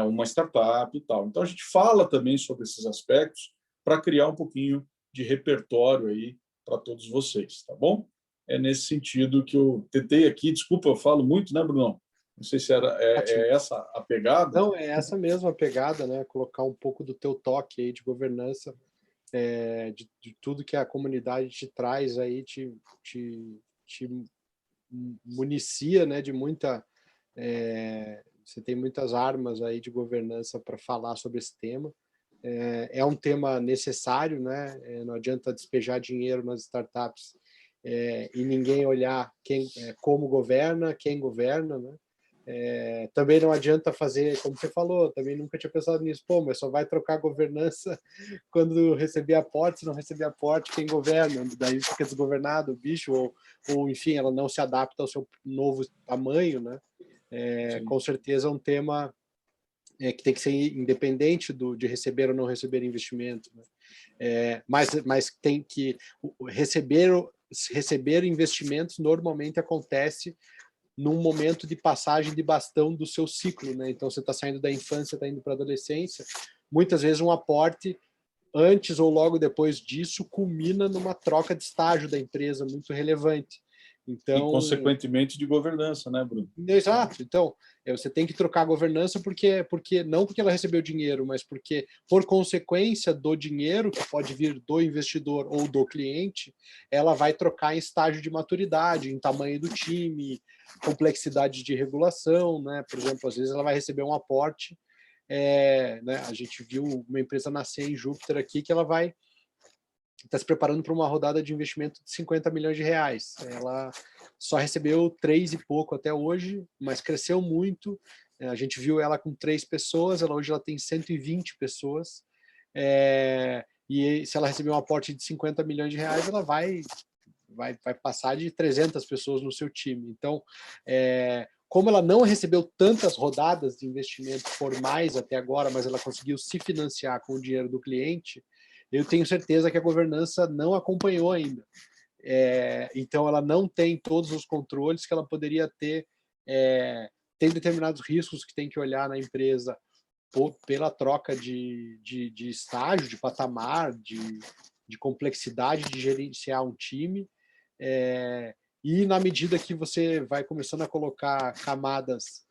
uma startup e tal. Então, a gente fala também sobre esses aspectos para criar um pouquinho de repertório aí para todos vocês, tá bom? É nesse sentido que eu tentei aqui, desculpa, eu falo muito, né, Bruno? Não sei se é essa a pegada. Não, é essa mesma pegada, né? Colocar um pouco do teu toque aí de governança, de tudo que a comunidade te traz aí, te municia, né? De muita... você tem muitas armas aí de governança para falar sobre esse tema. É um tema necessário, né? Não adianta despejar dinheiro nas startups e ninguém olhar como governa, quem governa, né? Também não adianta fazer, como você falou, também nunca tinha pensado nisso, mas só vai trocar governança quando receber aporte, se não receber aporte, quem governa, daí fica desgovernado o bicho, ou enfim, ela não se adapta ao seu novo tamanho, né? Com certeza é um tema que tem que ser independente de receber ou não receber investimento, né? Mas tem que receber investimentos normalmente acontece num momento de passagem de bastão do seu ciclo, né? Então você está saindo da infância, está indo para a adolescência, muitas vezes um aporte antes ou logo depois disso, culmina numa troca de estágio da empresa muito relevante. Então, e, consequentemente, de governança, né, Bruno? Exato. Então, você tem que trocar a governança não porque ela recebeu dinheiro, mas porque, por consequência do dinheiro, que pode vir do investidor ou do cliente, ela vai trocar em estágio de maturidade, em tamanho do time, complexidade de regulação, né? Por exemplo, às vezes ela vai receber um aporte, né? A gente viu uma empresa nascer em Júpiter aqui que ela vai está se preparando para uma rodada de investimento de 50 milhões de reais. Ela só recebeu 3 e pouco até hoje, mas cresceu muito. A gente viu ela com 3 pessoas, hoje ela tem 120 pessoas. E se ela receber um aporte de 50 milhões de reais, ela vai passar de 300 pessoas no seu time. Então, como ela não recebeu tantas rodadas de investimento formais até agora, mas ela conseguiu se financiar com o dinheiro do cliente, eu tenho certeza que a governança não acompanhou ainda. Então, ela não tem todos os controles que ela poderia ter. Tem determinados riscos que tem que olhar na empresa pela troca de estágio, de patamar, de complexidade de gerenciar um time. E na medida que você vai começando a colocar camadas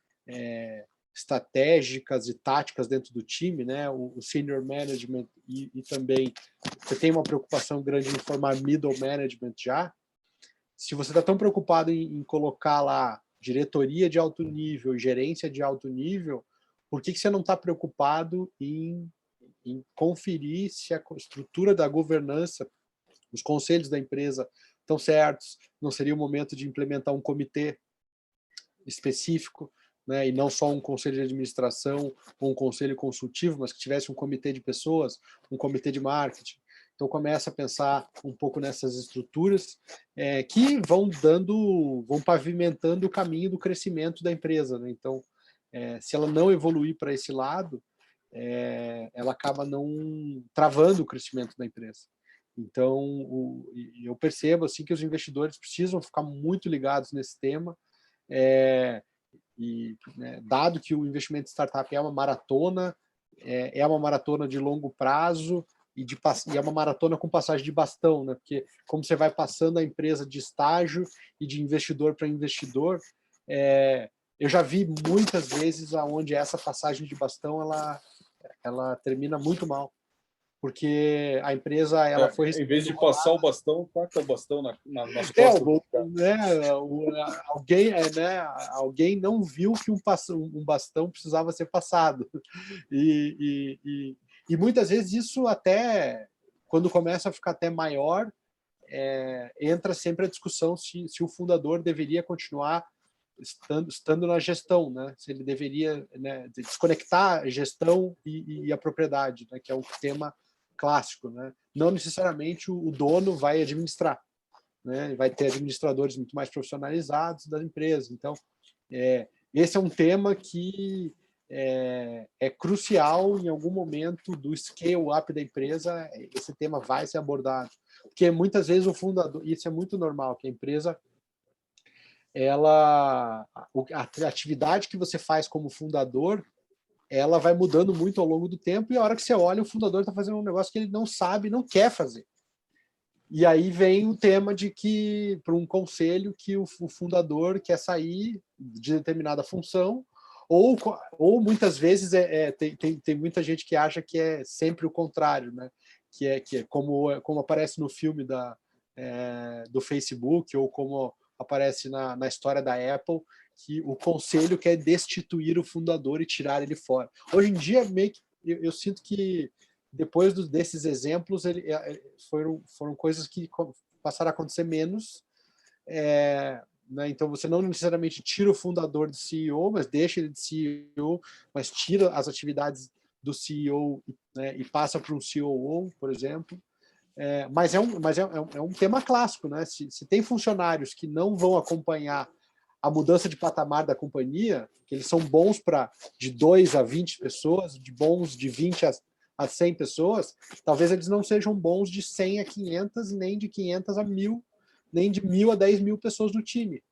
estratégicas e táticas dentro do time, né, o senior management e também você tem uma preocupação grande em formar middle management já. Se você está tão preocupado em colocar lá diretoria de alto nível, gerência de alto nível, por que você não está preocupado em conferir se a estrutura da governança, os conselhos da empresa estão certos? Não seria o momento de implementar um comitê específico, né, e não só um conselho de administração ou um conselho consultivo, mas que tivesse um comitê de pessoas, um comitê de marketing. Então começa a pensar um pouco nessas estruturas que vão pavimentando o caminho do crescimento da empresa, né? Então, se ela não evoluir para esse lado, ela acaba não travando o crescimento da empresa. Então, eu percebo assim que os investidores precisam ficar muito ligados nesse tema. Dado que o investimento em startup é uma maratona de longo prazo e é uma maratona com passagem de bastão, né? Porque como você vai passando a empresa de estágio e de investidor para investidor, eu já vi muitas vezes aonde essa passagem de bastão ela termina muito mal, porque a empresa foi em vez de passar o bastão, taca o bastão nas costas do cara. Alguém não viu que um bastão precisava ser passado. E muitas vezes isso até, quando começa a ficar até maior, entra sempre a discussão se o fundador deveria continuar estando na gestão, né? Se ele deveria, né, desconectar a gestão e a propriedade, né, que é um tema clássico, né? Não necessariamente o dono vai administrar, né? Vai ter administradores muito mais profissionalizados da empresa. Então, esse é um tema que é crucial em algum momento do scale-up da empresa. Esse tema vai ser abordado, porque muitas vezes o fundador, isso é muito normal, que a empresa a atividade que você faz como fundador, ela vai mudando muito ao longo do tempo, e a hora que você olha, o fundador está fazendo um negócio que ele não sabe, não quer fazer. E aí vem o tema de que, para um conselho, que o fundador quer sair de determinada função, ou muitas vezes tem muita gente que acha que é sempre o contrário, né? Que é como aparece no filme do Facebook, ou como aparece na história da Apple, que o conselho quer destituir o fundador e tirar ele fora. Hoje em dia, meio que eu sinto que depois desses exemplos, foram coisas que passaram a acontecer menos. Né? Então, você não necessariamente tira o fundador do CEO, mas deixa ele de CEO, mas tira as atividades do CEO, né, e passa para um COO, por exemplo. Mas é um tema clássico, né? Se tem funcionários que não vão acompanhar a mudança de patamar da companhia, que eles são bons de 2 a 20 pessoas, bons de 20 a 100 pessoas, talvez eles não sejam bons de 100 a 500, nem de 500 a 1.000, nem de 1.000 a 10.000 pessoas no time.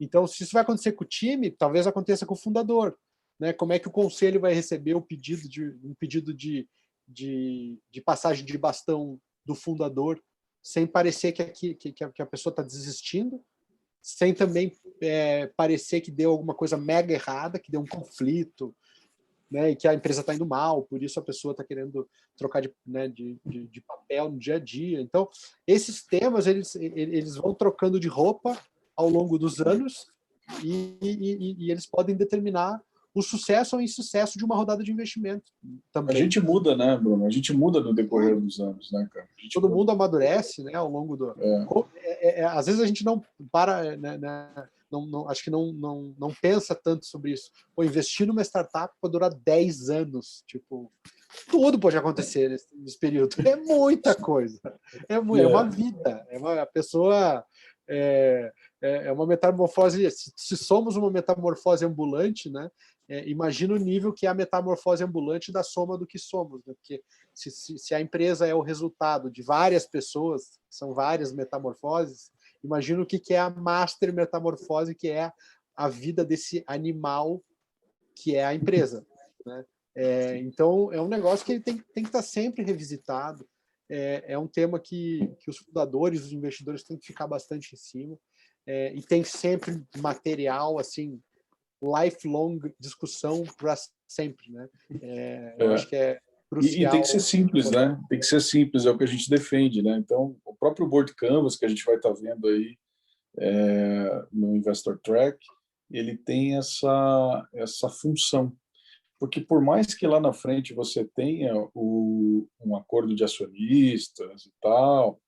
Então, se isso vai acontecer com o time, talvez aconteça com o fundador, né? Como é que o conselho vai receber um pedido de passagem de bastão do fundador, sem parecer que a pessoa está desistindo, sem também parecer que deu alguma coisa mega errada, que deu um conflito, né, e que a empresa está indo mal, por isso a pessoa está querendo trocar de papel no dia a dia. Então, esses temas eles vão trocando de roupa ao longo dos anos e eles podem determinar o sucesso ou insucesso de uma rodada de investimento também. A gente muda, né, Bruno? A gente muda no decorrer dos anos, né, cara? Todo mundo amadurece, né, ao longo do... Às vezes a gente não para, né, acho que não pensa tanto sobre isso. Pô, investir numa startup pode durar 10 anos. Tipo, tudo pode acontecer nesse período. É muita coisa. É uma vida. A pessoa... É uma metamorfose. Se somos uma metamorfose ambulante, né? Imagina o nível que é a metamorfose ambulante da soma do que somos, né? Porque se a empresa é o resultado de várias pessoas, são várias metamorfoses, imagina o que é a master metamorfose, que é a vida desse animal que é a empresa, né? Então, é um negócio que tem que estar sempre revisitado. É um tema que os fundadores, os investidores têm que ficar bastante em cima. E tem sempre material, assim, lifelong discussão para sempre, né? Eu acho que é crucial. E tem que ser simples, né? Tem que ser simples, é o que a gente defende, né? Então, o próprio Board Canvas que a gente vai estar vendo aí no Investor Track, ele tem essa função. Porque por mais que lá na frente você tenha um acordo de acionistas e tal,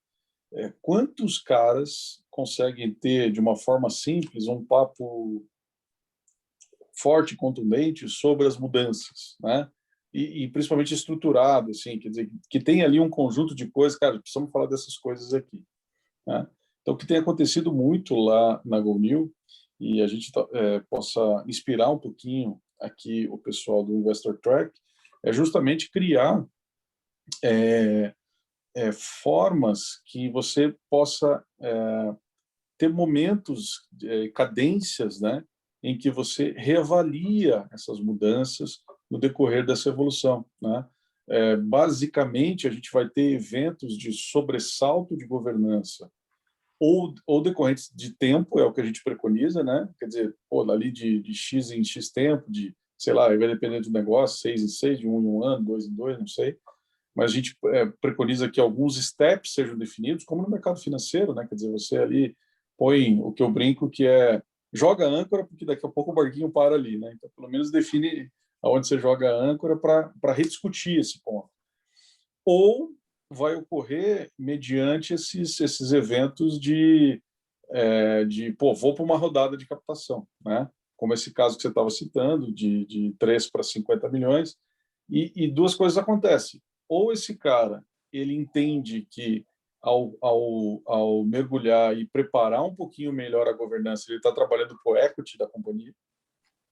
quantos caras conseguem ter, de uma forma simples, um papo forte, contundente sobre as mudanças, né? E principalmente estruturado, assim, quer dizer, que tem ali um conjunto de coisas, cara, precisamos falar dessas coisas aqui, né? Então, o que tem acontecido muito lá na GoNew, e a gente possa inspirar um pouquinho aqui o pessoal do Investor Track, é justamente criar formas que você possa ter momentos, cadências, né, em que você reavalia essas mudanças no decorrer dessa evolução, né? Basicamente, a gente vai ter eventos de sobressalto de governança ou decorrentes de tempo, é o que a gente preconiza, né? Quer dizer, ali de X em X tempo, sei lá, vai depender do negócio, 6 em 6, de 1 em 1 ano, 2 em 2, não sei. Mas a gente preconiza que alguns steps sejam definidos, como no mercado financeiro, né? Quer dizer, você ali põe o que eu brinco que joga âncora, porque daqui a pouco o barquinho para ali, né? Então, pelo menos define aonde você joga a âncora para rediscutir esse ponto. Ou vai ocorrer mediante esses eventos vou para uma rodada de captação, né? Como esse caso que você estava citando, de 3 para 50 milhões, e duas coisas acontecem. Ou esse cara ele entende que ao mergulhar e preparar um pouquinho melhor a governança, ele está trabalhando com o equity da companhia,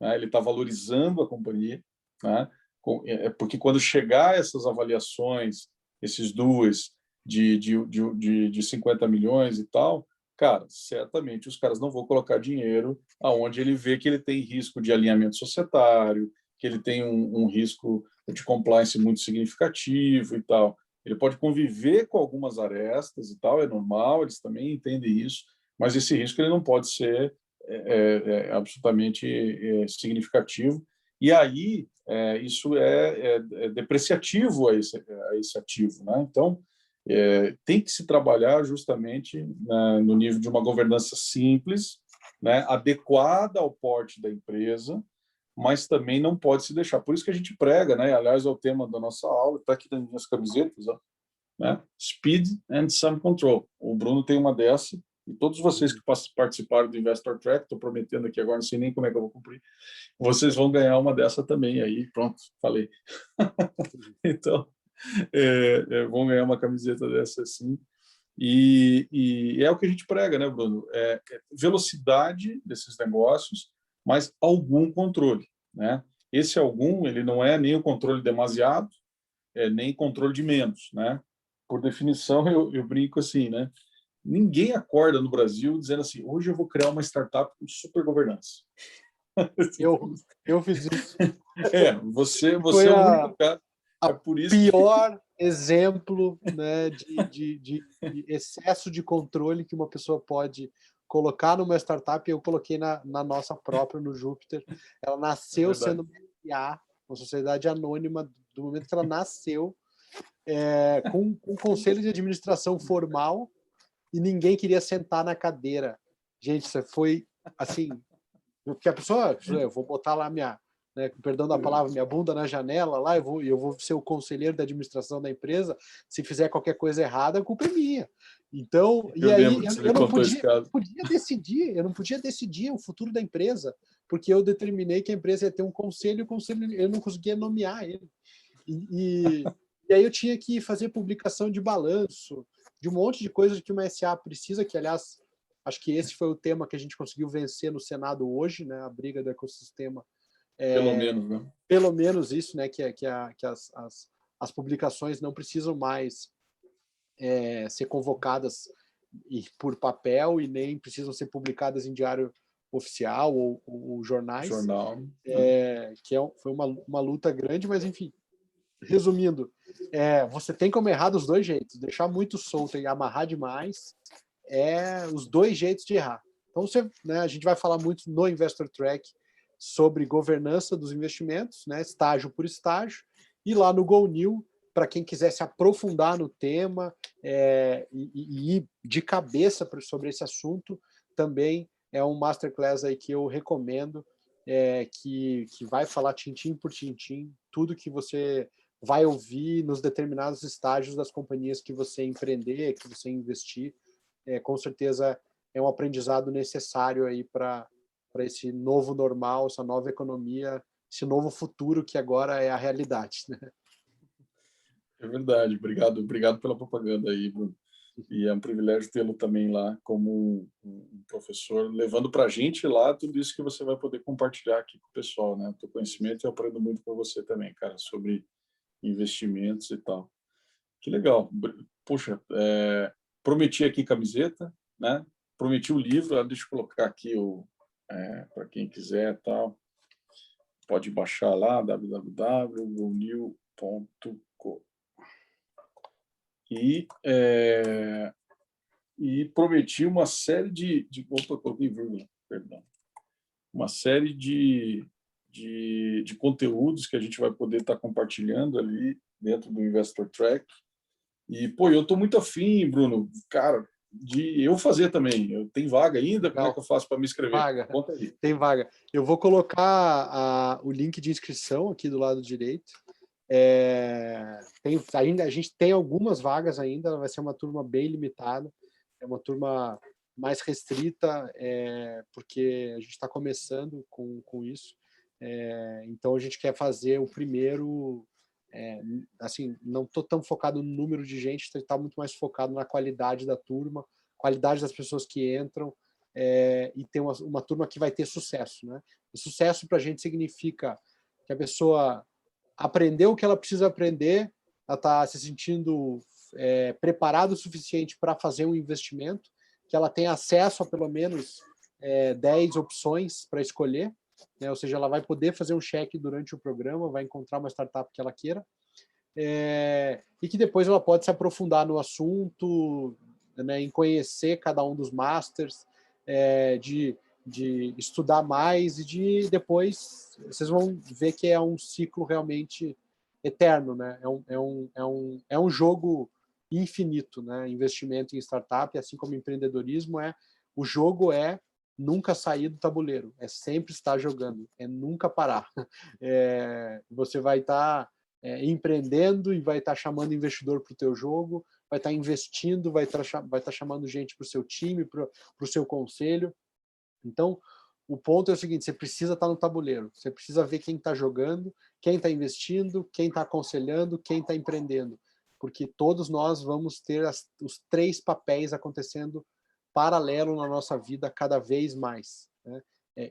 né? Ele está valorizando a companhia, né? Porque quando chegar essas avaliações, esses duas de 50 milhões e tal, cara, certamente os caras não vão colocar dinheiro aonde ele vê que ele tem risco de alinhamento societário, que ele tem um risco de compliance muito significativo e tal. Ele pode conviver com algumas arestas e tal, é normal, eles também entendem isso, mas esse risco ele não pode ser absolutamente significativo. E aí, isso é depreciativo a esse ativo, né? Então, tem que se trabalhar justamente no nível de uma governança simples, né, adequada ao porte da empresa, mas também não pode se deixar. Por isso que a gente prega, né? Aliás, é o tema da nossa aula, está aqui nas minhas camisetas, ó, né? Speed and Some Control. O Bruno tem uma dessa, e todos vocês que participaram do Investor Track, estou prometendo aqui agora, não sei nem como é que eu vou cumprir, vocês vão ganhar uma dessa também. Aí, pronto, falei. Então, vão ganhar uma camiseta dessa sim. E é o que a gente prega, né, Bruno? Velocidade desses negócios, mas algum controle, né? Esse algum, ele não é nem o controle demasiado, nem controle de menos, né? Por definição, eu brinco assim, né? Ninguém acorda no Brasil dizendo assim, hoje eu vou criar uma startup com super governança. Eu fiz isso. Você é o único cara. É por isso pior exemplo, né, de excesso de controle que uma pessoa pode colocar numa startup. Eu coloquei na nossa própria, no Júpiter. Ela é nasceu verdade. sendo uma SA, uma sociedade anônima, do momento que ela nasceu, com um conselho de administração formal, e ninguém queria sentar na cadeira. Gente, isso foi assim, porque a pessoa, eu vou botar lá minha, né, perdão da palavra, minha bunda na janela lá, eu vou ser o conselheiro da administração da empresa, se fizer qualquer coisa errada, a culpa é minha. Então, e Eu aí lembro que você me eu não contou esse podia, caso. eu não podia decidir o futuro da empresa, porque eu determinei que a empresa ia ter um conselho, e o conselho eu não conseguia nomear ele. E aí eu tinha que fazer publicação de balanço, de um monte de coisas que uma SA precisa, que, aliás, acho que esse foi o tema que a gente conseguiu vencer no Senado hoje, né, a briga do ecossistema. Pelo menos, né? Pelo menos isso, né, que as publicações não precisam mais ser convocadas por papel, e nem precisam ser publicadas em diário oficial ou jornais, Jornal. Né? foi uma luta grande, mas enfim. Resumindo, você tem como errar dos dois jeitos. Deixar muito solto e amarrar demais os dois jeitos de errar. Então, né, a gente vai falar muito no Investor Track sobre governança dos investimentos, né, estágio por estágio, e lá no GoNew, para quem quiser se aprofundar no tema e ir de cabeça sobre esse assunto, também é um masterclass aí que eu recomendo, que vai falar tintim por tintim, tudo que você vai ouvir nos determinados estágios das companhias que você empreender, que você investir. Com certeza é um aprendizado necessário aí para esse novo normal, essa nova economia, esse novo futuro que agora é a realidade, né? É verdade. Obrigado pela propaganda aí, Bruno. E é um privilégio tê-lo também lá como um professor, levando para a gente lá tudo isso que você vai poder compartilhar aqui com o pessoal, né? O teu conhecimento, eu aprendo muito com você também, cara, sobre investimentos e tal. Que legal. Poxa, prometi aqui camiseta, né? Prometi o livro, deixa eu colocar aqui para quem quiser, tal. Pode baixar lá, www.gonil.com. E prometi uma série opa, coloquei vírgula, perdão. Uma série de conteúdos que a gente vai poder estar compartilhando ali dentro do Investor Track. E, pô, eu estou muito afim, Bruno, cara, de eu fazer também. Eu tenho vaga ainda? Como é que eu faço para me inscrever? Conta aí. Tem vaga. Eu vou colocar o link de inscrição aqui do lado direito. A gente tem algumas vagas ainda, vai ser uma turma bem limitada, é uma turma mais restrita, porque a gente está começando com isso. Então a gente quer fazer o primeiro, assim, não estou tão focado no número de gente, está muito mais focado na qualidade da turma, qualidade das pessoas que entram, e ter uma turma que vai ter sucesso, né? E sucesso para a gente significa que a pessoa aprendeu o que ela precisa aprender, ela está se sentindo preparada o suficiente para fazer um investimento, que ela tem acesso a pelo menos 10 opções para escolher, né? Ou seja, ela vai poder fazer um check durante o programa, vai encontrar uma startup que ela queira, e que depois ela pode se aprofundar no assunto, né, em conhecer cada um dos masters, de estudar mais, e de depois vocês vão ver que é um ciclo realmente eterno, né? É um jogo infinito, né? Investimento em startup, assim como empreendedorismo, o jogo nunca sair do tabuleiro, é sempre estar jogando, é nunca parar. Você vai estar empreendendo e vai estar chamando investidor para o teu jogo, vai estar investindo, vai estar chamando gente para o seu time, para o seu conselho. Então, o ponto é o seguinte: você precisa estar no tabuleiro, você precisa ver quem está jogando, quem está investindo, quem está aconselhando, quem está empreendendo, porque todos nós vamos ter os 3 papéis acontecendo paralelo na nossa vida cada vez mais, né?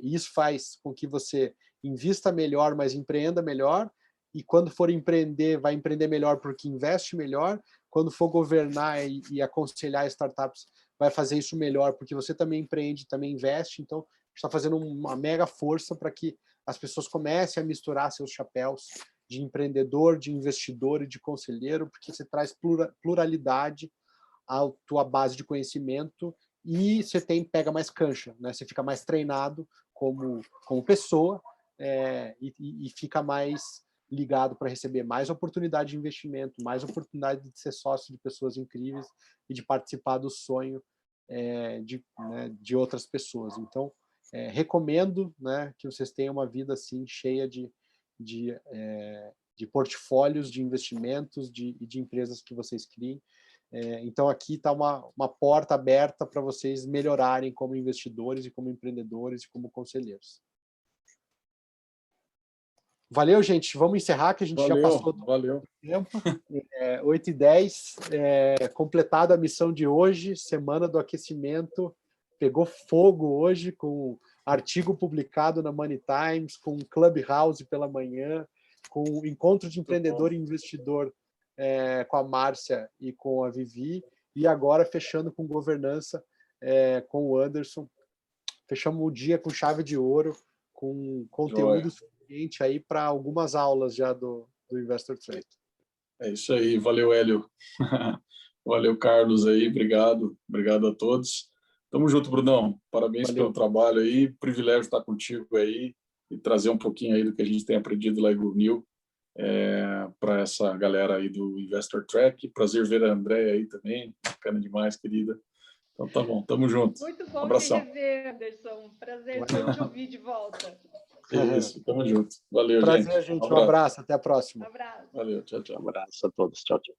Isso faz com que você invista melhor, mas empreenda melhor, e quando for empreender, vai empreender melhor porque investe melhor, quando for governar e aconselhar startups, vai fazer isso melhor porque você também empreende, também investe. Então, a gente está fazendo uma mega força para que as pessoas comecem a misturar seus chapéus de empreendedor, de investidor e de conselheiro, porque você traz pluralidade à tua base de conhecimento e você pega mais cancha, né? Você fica mais treinado como pessoa e fica mais ligado para receber mais oportunidade de investimento, mais oportunidade de ser sócio de pessoas incríveis e de participar do sonho de outras pessoas. Então, recomendo, né, que vocês tenham uma vida assim cheia de portfólios de investimentos e de empresas que vocês criem. Então, aqui está uma porta aberta para vocês melhorarem como investidores e como empreendedores e como conselheiros. Valeu, gente. Vamos encerrar, que a gente já passou do tempo. 8h10, completada a missão de hoje, semana do aquecimento. Pegou fogo hoje, com artigo publicado na Money Times, com Clubhouse pela manhã, com encontro de empreendedor e investidor com a Márcia e com a Vivi, e agora fechando com governança com o Anderson. Fechamos o dia com chave de ouro, com conteúdo suficiente aí para algumas aulas já do Investor Trek. É isso aí, valeu, Hélio. Valeu, Carlos, aí, obrigado a todos. Tamo junto, Brunão, parabéns pelo trabalho aí, privilégio estar contigo aí e trazer um pouquinho aí do que a gente tem aprendido lá em GoNew para essa galera aí do Investor Trek. Prazer ver a Andréia aí também, bacana demais, querida. Então tá bom, tamo junto. Muito bom Abração. te rever, Anderson. Prazer te ouvir de volta. Isso, tamo junto. Valeu, Prazer, gente. Um abraço, até a próxima. Um abraço. Valeu, tchau, tchau. Um abraço a todos, tchau, tchau.